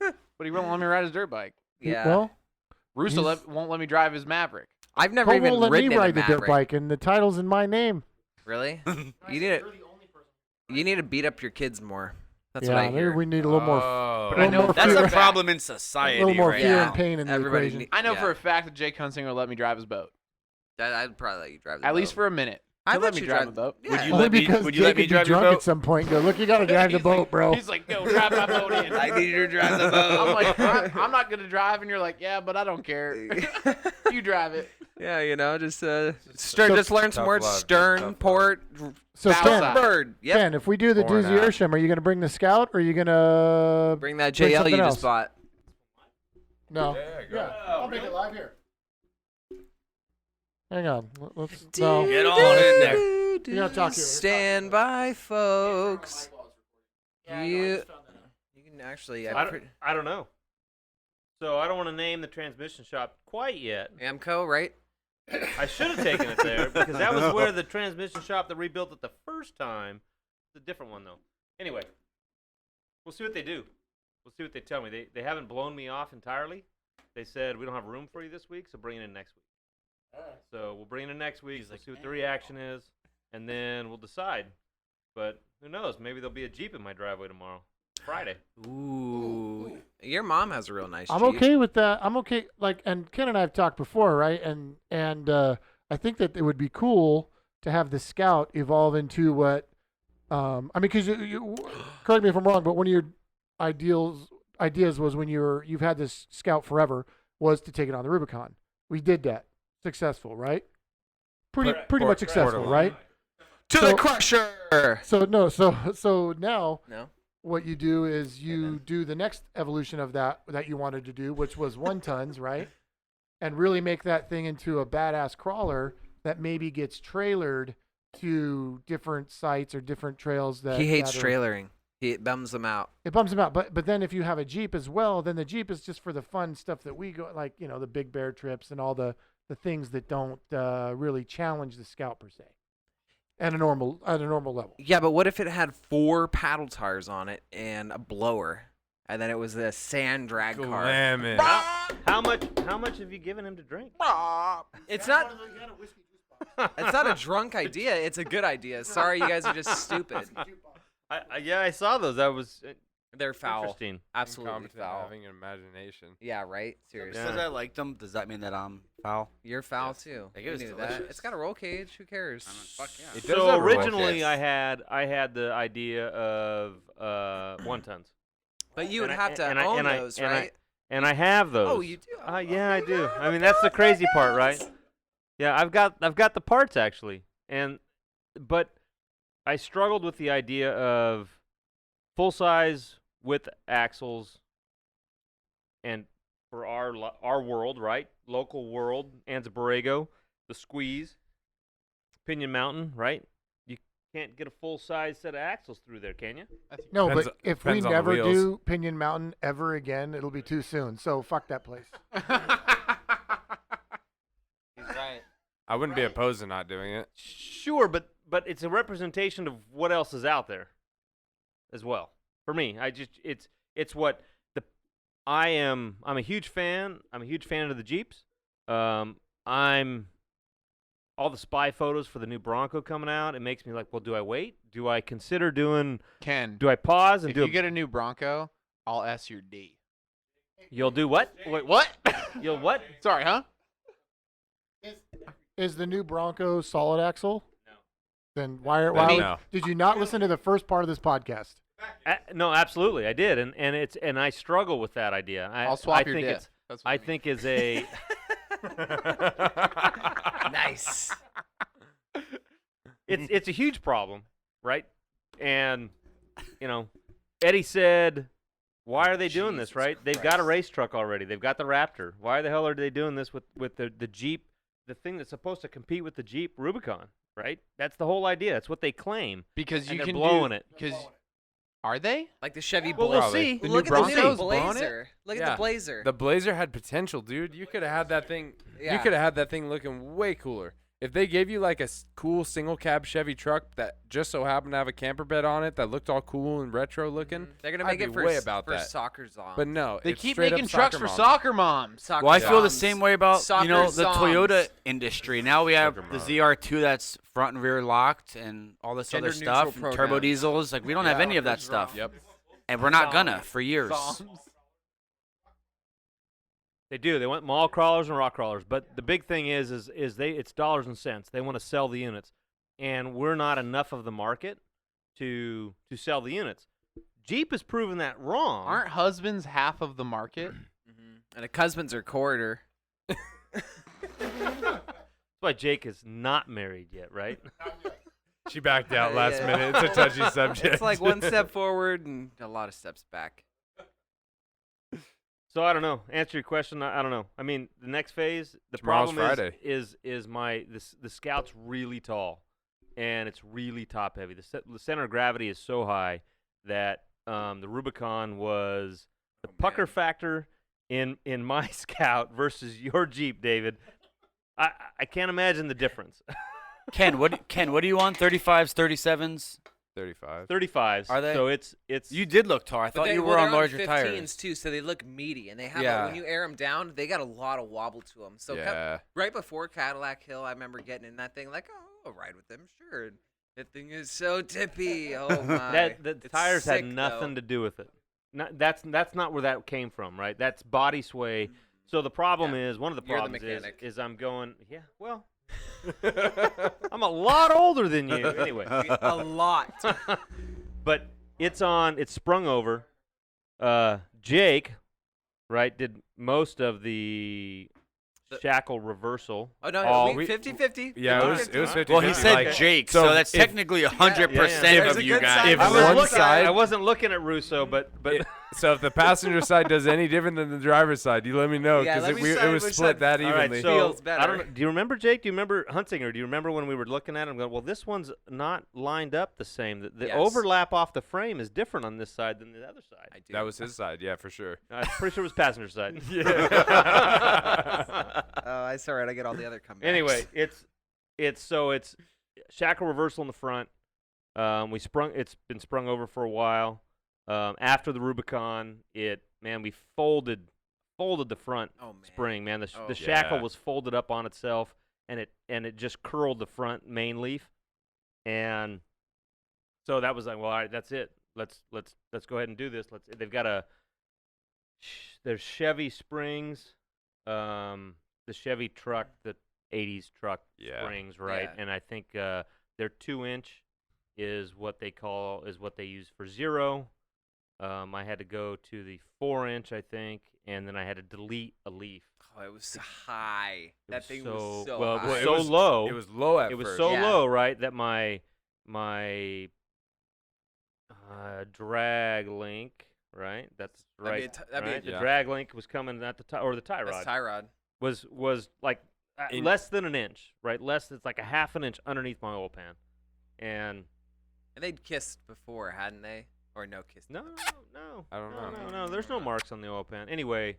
But he won't let me ride his dirt bike. Yeah. Well, Russo He's- won't let me drive his Maverick. I've never Cole even won't let me ridden in a ride the dirt Maverick. bike, and the title's in my name. Really? You need to beat up your kids more. That's yeah, what I maybe hear. we need a little more. Oh. But I know more That's fear, a fact. problem in a society, little more right fear now. and pain in the Everybody equation. I know Yeah. for a fact that Jake Hunsinger will let me drive his boat. I'd probably let you drive the At boat. least for a minute. I'd He'll let let me you drive drive- the boat. Yeah. Would you Only let me? because Would you let Jake me could be drive your drunk at boat? some point. And go, look, you got to drive the He's like- boat, bro. He's like, go drive my boat in. I need you to drive the boat. I'm like, I'm not gonna drive, and you're like, yeah, but I don't care. You drive it. Yeah, you know, just So- just learn some Tough words. love, dude, Stern, tough love. port, So Bow Ken, side. bird. Yep. Ken, if we do the Four and Doozy a half. Ersham, are you going to bring the Scout or are you going to Bring that Bring JL something you else. just bought. No. Yeah, I'll make it live here. Hang on. Let's no. Get on in there. We gotta talk here. Stand by, folks. You can actually. I don't know. So I don't want to name the transmission shop quite yet. Amco, right? I should have taken it there because that was where the transmission shop that rebuilt it the first time. It's a different one though. Anyway, we'll see what they do. We'll see what they tell me. They haven't blown me off entirely. They said we don't have room for you this week, so bring it in next week. So we'll bring it in next week. We'll see what the reaction is, and then we'll decide. But who knows? Maybe there'll be a Jeep in my driveway tomorrow, Friday. Ooh. Your mom has a real nice I'm Jeep. okay with that. I'm okay. Like, and Ken and I have talked before, right? And I think that it would be cool to have the Scout evolve into what. I mean, because you correct me if I'm wrong, but one of your ideas was when you've had this Scout forever was to take it on the Rubicon. We did that, successful, right? Pretty much successful, right? To So- the crusher. So now No. what you do is you do the next evolution of that you wanted to do, which was 1 tons, right? And really make that thing into a badass crawler that maybe gets trailered to different sites or different trails that He hates that are- trailering. He bums them out. It bums him out. But then if you have a Jeep as well, then the Jeep is just for the fun stuff that we go, like, you know, the Big Bear trips and all the things that don't really challenge the Scout per se. at a normal level. Yeah, but what if it had 4 paddle tires on it and a blower, and then it was a sand drag car? Slamming. How much have you given him to drink? It's not. It's not a drunk idea. It's a good idea. Sorry, you guys are just stupid. I saw those. That was They're foul. interesting. Absolutely Incompetent, foul. having an imagination. Yeah, right. Seriously, Because I liked them, does that mean that I'm foul? you're foul too. Like, it You was knew that. delicious. It's got a roll cage. Who cares? Fuck yeah. It does So have a roll originally, cage. I had the idea of 1 tons, But you would And I- have to and I- own and I- those, and I- right? and I have those. Oh, you do. Yeah, I do. I mean, that's the crazy part, right? Yeah, I've got the parts actually, but I struggled with the idea of full size with axles, and for our world, right, local world, Anza Borrego, the squeeze, Pinion Mountain, right? You can't get a full size set of axles through there, can you? No, Depends- but if we depends on the never wheels. do Pinion Mountain ever again, it'll be too soon. So fuck that place. He's right. I wouldn't be opposed to not doing it. Sure, but it's a representation of what else is out there, as well. For me, it's what I'm a huge fan. I'm a huge fan of the Jeeps. I'm all the spy photos for the new Bronco coming out. It makes me like, well, do I wait? Do I consider doing? Ken, Do I pause and if do? you get a new Bronco, I'll S your D. You'll do what? Wait, what? You'll what? Sorry, huh? Is the new Bronco solid axle? No. Then why No. did you not listen to the first part of this podcast? No, absolutely, I did, and I struggle with that idea. I'll swap I your think disc. That's what I it means. think is a Nice. it's a huge problem, right? And Eddie said, "Why are they doing this?" Jesus Right? They've got a Christ. race truck already. They've got the Raptor. Why the hell are they doing this with the Jeep, the thing that's supposed to compete with the Jeep Rubicon? Right? That's the whole idea. That's what they claim. because and you they're can blowing it. Because are they? Like the Chevy Well, Blazer. we'll see. The Look new at the new Bronco's blowing it? Blazer. Look at Yeah. the Blazer. The Blazer had potential, dude. You could have had that thing. You Yeah. could have had that thing looking way cooler. If they gave you like a cool single cab Chevy truck that just so happened to have a camper bed on it that looked all cool and retro looking, They're gonna I'd make be it for way about for that. soccer zoms. But no, They it's keep straight up making trucks soccer for moms. soccer moms. Soccer Well, I feel the zoms. same way about Soccer the Toyota zoms. industry. Now we have Soccer the mom. ZR2 that's front and rear locked and all this Gender other stuff. neutral and turbo pronouns. diesels, like we don't have any of that stuff. Yep. And we're not gonna for years. They do. They want mall crawlers and rock crawlers. But the big thing is it's dollars and cents. They want to sell the units, and we're not enough of the market to sell the units. Jeep has proven that wrong. Aren't husbands half of the market? And a husband's are quarter. That's why Jake is not married yet, right? She backed out last Yeah. minute. It's a touchy subject. It's like one step forward and a lot of steps back. So I don't know. Answer your question. I don't know. I mean, the next phase. The Tomorrow's problem Friday. is the Scout's really tall, and it's really top heavy. The center of gravity is so high that the Rubicon was the pucker factor in my Scout versus your Jeep, David. I can't imagine the difference. Ken, what are you on? 35s, 37s? 35. 35s. Are they? So it's You did look tall. I But thought they, you well, were they're on larger 15s tires. too, so they look meaty, and they have Yeah. when you air them down, they got a lot of wobble to them. So Yeah. right before Cadillac Hill, I remember getting in that thing like, oh, I'll ride with them, sure. And that thing is so tippy. Oh my! the It's tires had sick, nothing though. to do with it. That's not where that came from, right? That's body sway. So the problem Yeah. is one of the You're the problems mechanic. is I'm going, yeah, well, I'm a lot older than you anyway. a lot. But it's sprung over. Jake, right, did most of the shackle reversal. Oh no, all- 50-50. Yeah, it was 50. Well, he said like, Jake, so so that's if- technically 100% There's of a you good guys. side If I to was one looking, side- I wasn't looking at Russo, but So if the passenger side does any different than the driver's side, you let me know Yeah, because let me it side was which split side that all evenly. right. So Feels I better. don't know. Do you remember Jake? Do you remember Huntsinger? Do you remember when we were looking at him? Going, well, this one's not lined up the same. The Yes. overlap off the frame is different on this side than the other side. I do. That was his side, yeah, for sure. I'm pretty sure it was passenger side. Oh, I sorry. I get all the other comebacks. Anyway, it's shackle reversal in the front. It's been sprung over for a while. After the Rubicon, we folded the front spring, man. The shackle was folded up on itself, and it just curled the front main leaf, and so that was like, well, all right, that's it. Let's go ahead and do this. They've got there's Chevy springs, the Chevy truck, the 80s truck springs, right? Yeah. And I think their 2-inch is what they use for 0. I had to go to the 4-inch, I think, and then I had to delete a leaf. Oh, it was high. That thing was so well, high. it was so low. It was low at It was first. so Yeah. low, right, that my drag link, right? That's right. Right? The drag link was coming at the tie, or the tie rod That's tie rod. was like less than an inch, right? It's like a half an inch underneath my oil pan, and they'd kissed before, hadn't they? Or no kiss? no, I don't know. No, there's no marks on the oil pan. Anyway,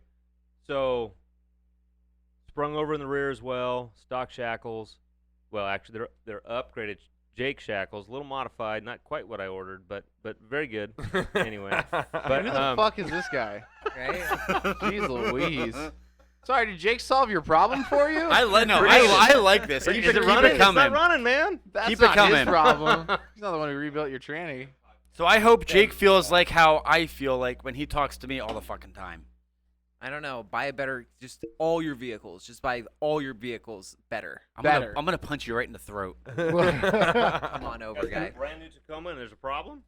so sprung over in the rear as well, stock shackles. Well, actually, they're upgraded Jake shackles, a little modified, not quite what I ordered, but very good. Anyway, but Who the fuck is this guy? Right? Jeez Louise. Sorry, did Jake solve your problem for you? I like this. Is Keep it it running? It's not coming. running, man. That's keep it not coming. his problem. He's not the one who rebuilt your tranny. So I hope Jake feels like how I feel like when he talks to me all the fucking time. I don't know. Buy a better, just all your vehicles. Just buy all your vehicles better. I'm Better. gonna punch you right in the throat. Come on over, guy. Brand new Tacoma, and there's a problem.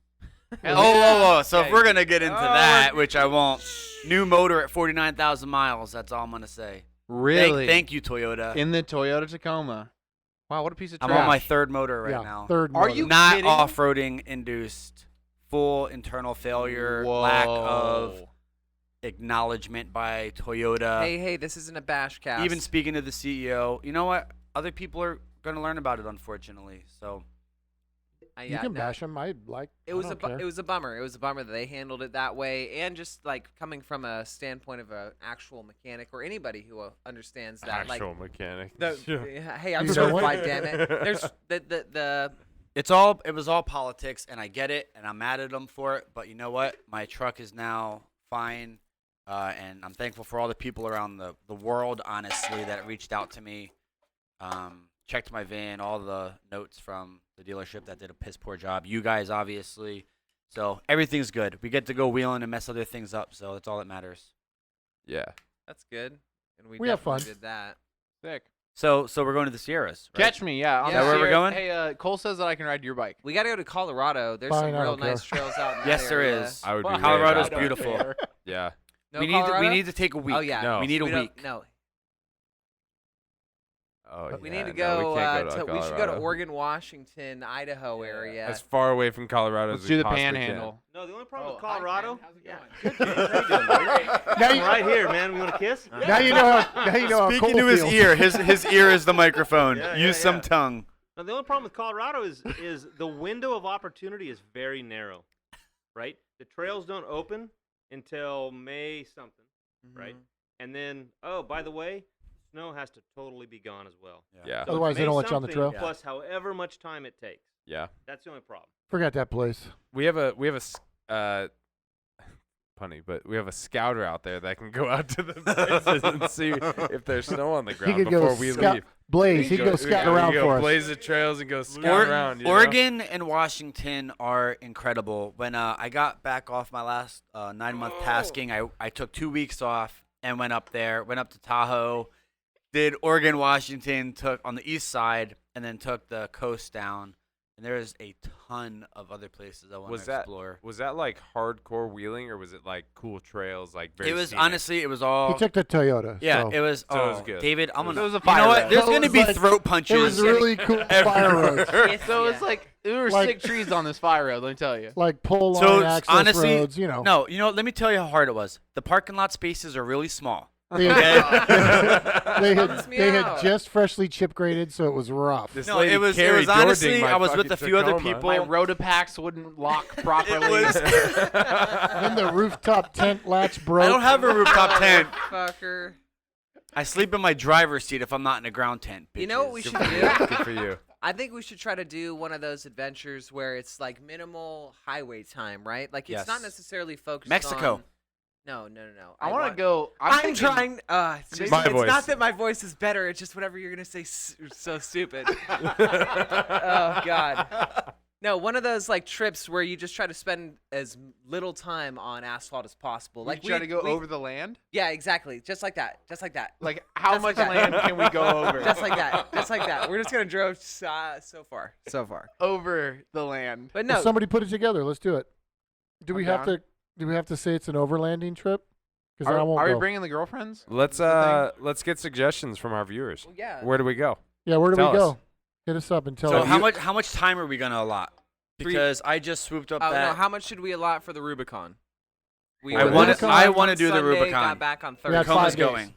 So if we're gonna get into that, which I won't, new motor at 49,000 miles. That's all I'm gonna say. Really? Thank you, Toyota. In the Toyota Tacoma. Wow, what a piece of I'm trash. on my 3rd motor right yeah, now. 3rd Are motor. you Not kidding? off-roading induced, full internal failure, lack of acknowledgement by Toyota. Hey, this isn't a bash cast. Even speaking to the CEO, you know what? Other people are gonna learn about it, unfortunately. So You can bash them. I like. It was a bummer. It was a bummer that they handled it that way, and just like coming from a standpoint of an actual mechanic or anybody who understands that. Actual mechanic. Hey, I'm You know what? certified. Damn it. There's the it was all politics, and I get it, and I'm mad at them for it. But you know what? My truck is now fine, and I'm thankful for all the people around the world, honestly, that reached out to me, checked my van, all the notes from the dealership that did a piss poor job. You guys, obviously. So everything's good. We get to go wheeling and mess other things up, so that's all that matters. Yeah. That's good. And We have definitely fun. did that. Sick. So we're going to the Sierras, right? Catch me, yeah. on Is the that where we're Sierra- going? Hey, Cole says that I can ride your bike. We got to go to Colorado. There's Fine, some I real don't care. nice trails out in that Yes, there area. is. I would be Fuck. way Colorado's down. beautiful. Yeah. No we Colorado? need to take a week. Oh yeah. No. We need a We don't- week. No. Oh, We yeah, need to no, go. we can't go to we should go to Colorado. Oregon, Washington, Idaho area. As far away from Colorado Let's as do we the possibly panhandle. No, the only problem with Oh, hi, Colorado. Ken. How's it Yeah. going? Good, James. How you doing, buddy? Now I'm you, right here, man. We want to kiss? now you know how. Now you know how Speaking Cole to his feels. ear, his ear is the microphone. Yeah, Use yeah, some yeah. tongue. Now, the only problem with Colorado is the window of opportunity is very narrow, right? The trails don't open until May something, right? And then, oh, by the way, snow has to totally be gone as well. Yeah. So Otherwise, it's they don't May let you on the something trail. Plus, however much time it takes. Yeah. That's the only problem. Forget that place. We have a punny, but we have a scouter out there that can go out to the places and see if there's snow on the He ground could before go we scout. leave. Blaze, he could go scout around for us. Blaze the trails and go scout around. You know? Oregon and Washington are incredible. When I got back off my last 9-month tasking, I took 2 weeks off and went up there, went up to Tahoe, did Oregon, Washington, took on the east side, and then took the coast down. And there is a ton of other places I want Was to that explore. was that like hardcore wheeling or was it like cool trails like very It was scenic? honestly, it was all. He took the Toyota. Yeah, so. it was. So it Oh, was good. David, I'm It gonna. was a you fire know what? road. There's So it gonna was be like- throat It punches. was really cool fire roads. So it's like there were Like- sick trees on this fire road. Let me tell you. Like pole line So access honestly, roads, you know. no, let me tell you how hard it was. The parking lot spaces are really small. They had, Bums me they had out. just freshly chip graded, so it was rough. This No, lady it was carried honestly. Jording my I was with fucking a few other Tacoma. people. My Rotopacks wouldn't lock properly. It was. Then the rooftop tent latch broke. I don't have a rooftop tent. Fucker. I sleep in my driver's seat if I'm not in a ground tent. You know what we bitches. should do? Good for you. I think we should try to do one of those adventures where it's like minimal highway time, right? Like it's not Yes. necessarily focused Mexico. on. No. I want to go. I'm thinking- trying. It's, just, My it's voice. not that my voice is better. It's just whatever you're gonna say. So stupid. Oh God. No, one of those like trips where you just try to spend as little time on asphalt as possible. Like Like we try to go over the land. Yeah, exactly. Just like that. Just like that. Like how Just much like that. land can we go over? Just like that. Just like that. We're just gonna drove so far. So far. over the land. But Well, no. somebody put it together. Let's do it. Do I'm we have down. to? Do we have to say it's an overlanding trip? Because I won't Are go. we bringing the girlfriends? Let's let's get suggestions from our viewers. Well, yeah. Where do we go? Yeah, where do Tell we go? us. Hit us up and tell So us. how much time are we gonna allot? Because I just swooped up Oh that. no! How much should we allot for the Rubicon? We I went wanna- on I wanna do the Sunday, Rubicon. Got back on We Thursday. had 5 Tacoma's days. going.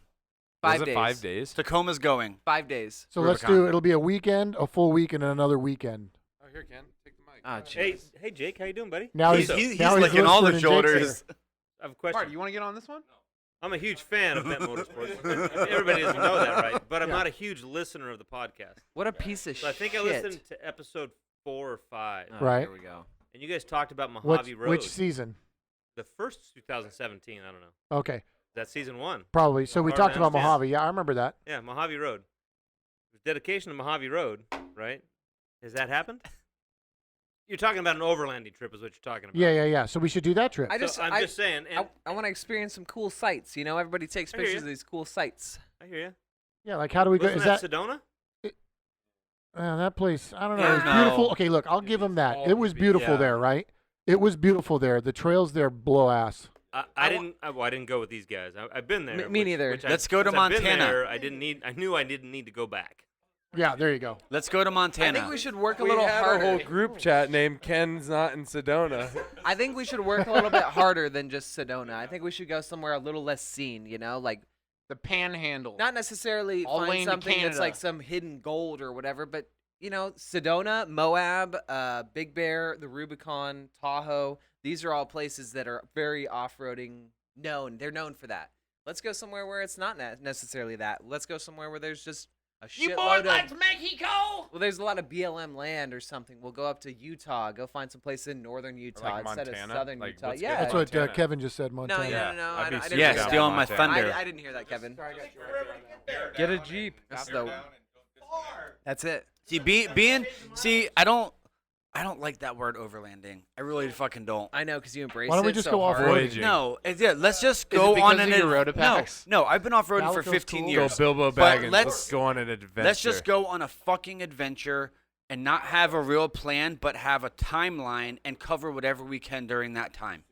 5 Was days. it 5 days? Tacoma's going. 5 days. So let's Rubicon. do. It'll be a weekend, a full week, and another weekend. Oh, here, Ken. Take the mic. Oh, Hey, jeez. hey, Jake, how you doing, buddy? Now He's now licking all the listening, Jake's shoulders. I have a question. Bart, you want to get on this one? I'm a huge fan of Bent Motorsports. Everybody doesn't know that, right? But I'm Yeah. not a huge listener of the podcast. What a piece of So I think I shit. listened to episode 4 or 5, Oh, Right. Here we go. and you guys talked about here. Mojave Road. Which season? The first 2017, I don't know. Okay, That's season 1. probably. So we Or talked now, about yeah. Mojave. Yeah, I remember that. Yeah, Mojave Road. It was dedication to Mojave Road, right? Has that happened? You're talking about an overlanding trip, is what you're talking about. Yeah. So we should do that trip. I So just, I'm I, just saying, and I want to experience some cool sights. You know, everybody takes I hear pictures ya. of these cool sights. I hear you. Yeah, like how do we go? Wasn't Is that that Sedona? that place? I don't know. Yeah, It was no. beautiful. Okay, look, I'll give them that. It was beautiful Yeah. there, right? It was beautiful there. The trails there blow ass. I didn't go with these guys. I've been there. Me neither. Let's go to since I've been Montana. there, I knew I didn't need to go back. Yeah, there you go. Let's go to Montana. I think we should work a We little have harder. a whole group chat named Ken's Not in Sedona. I think we should work a little bit harder than just Sedona. I think we should go somewhere a little less seen. You know, like The Panhandle. not necessarily All the way find into something that's Canada. like some hidden gold or whatever, but you know, Sedona, Moab, Big Bear, the Rubicon, Tahoe. These are all places that are very off-roading known. They're known for that. Let's go somewhere where it's not necessarily that. Let's go somewhere where there's just a shitload of. Mexico? Well, there's a lot of BLM land or something. We'll go up to Utah. Go find some place in northern Utah instead of Montana? southern Like, Utah. let's go Yeah. That's what Montana. Kevin just said. No, Montana. Yeah, no. I'd be I super didn't Yeah, hear down that. stealing my Montana. thunder. I didn't hear that, Kevin. Get a Jeep. That's the. That's it. See, I don't like that word overlanding. I really fucking don't. I know because you embrace it. Why don't we just so go hard. off-roading? Voyaging. No, let's just Is go it on because an of your road packs? No, I've been off roading for Calico's 15 cool. years. Go Bilbo But Baggins. let's- Let's go on an adventure. Let's just go on a fucking adventure and not have a real plan, but have a timeline and cover whatever we can during that time.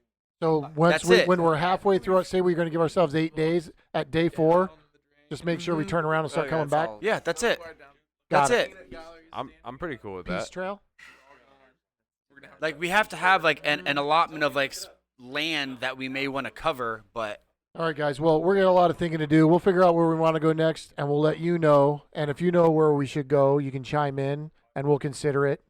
So once That's it. when we're halfway through, say we're going to give ourselves 8 days. At day 4, just make sure we turn around and start coming back. Yeah, that's it. Got That's it. I'm pretty cool with Peace that. trail. Like we have to have like an allotment of like land that we may want to cover, but All right, guys. Well, we're got a lot of thinking to do. We'll figure out where we want to go next, and we'll let you know. And if you know where we should go, you can chime in, and we'll consider it.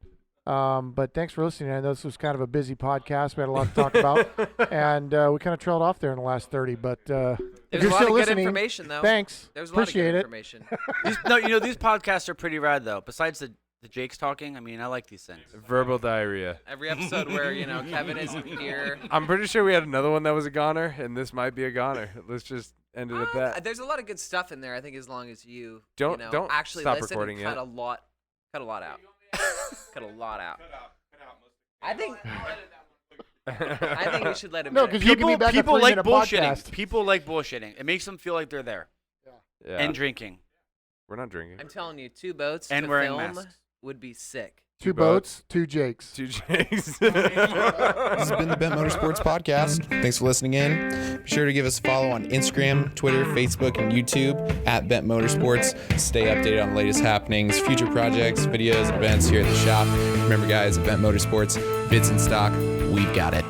But thanks for listening. I know this was kind of a busy podcast. We had a lot to talk about, and we kind of trailed off there in the last 30. But if There's you're a lot still of good listening, information, though. thanks. There's a lot Appreciate of good it. information. these podcasts are pretty rad though. Besides the Jake's talking, I mean, I like these things. Verbal diarrhea. Every episode where Kevin isn't here. I'm pretty sure we had another one that was a goner, and this might be a goner. Let's just end it at that. There's a lot of good stuff in there. I think as long as you Don't actually stop listen recording and cut yet. a lot out. Cut a lot out. I think we should let him. No, in. 'cause you'll give me back a People like 3-minute bullshitting. podcast. People like bullshitting. It makes them feel like they're there Yeah. and drinking. We're not drinking. I'm telling you, 2 boats And to wearing film masks. would be sick. 2 boats, 2 Jakes. 2 Jakes. This has been the Bent Motorsports Podcast. Thanks for listening in. Be sure to give us a follow on Instagram, Twitter, Facebook, and YouTube at Bent Motorsports. Stay updated on the latest happenings, future projects, videos, events here at the shop. Remember, guys, at Bent Motorsports, bits in stock, we've got it.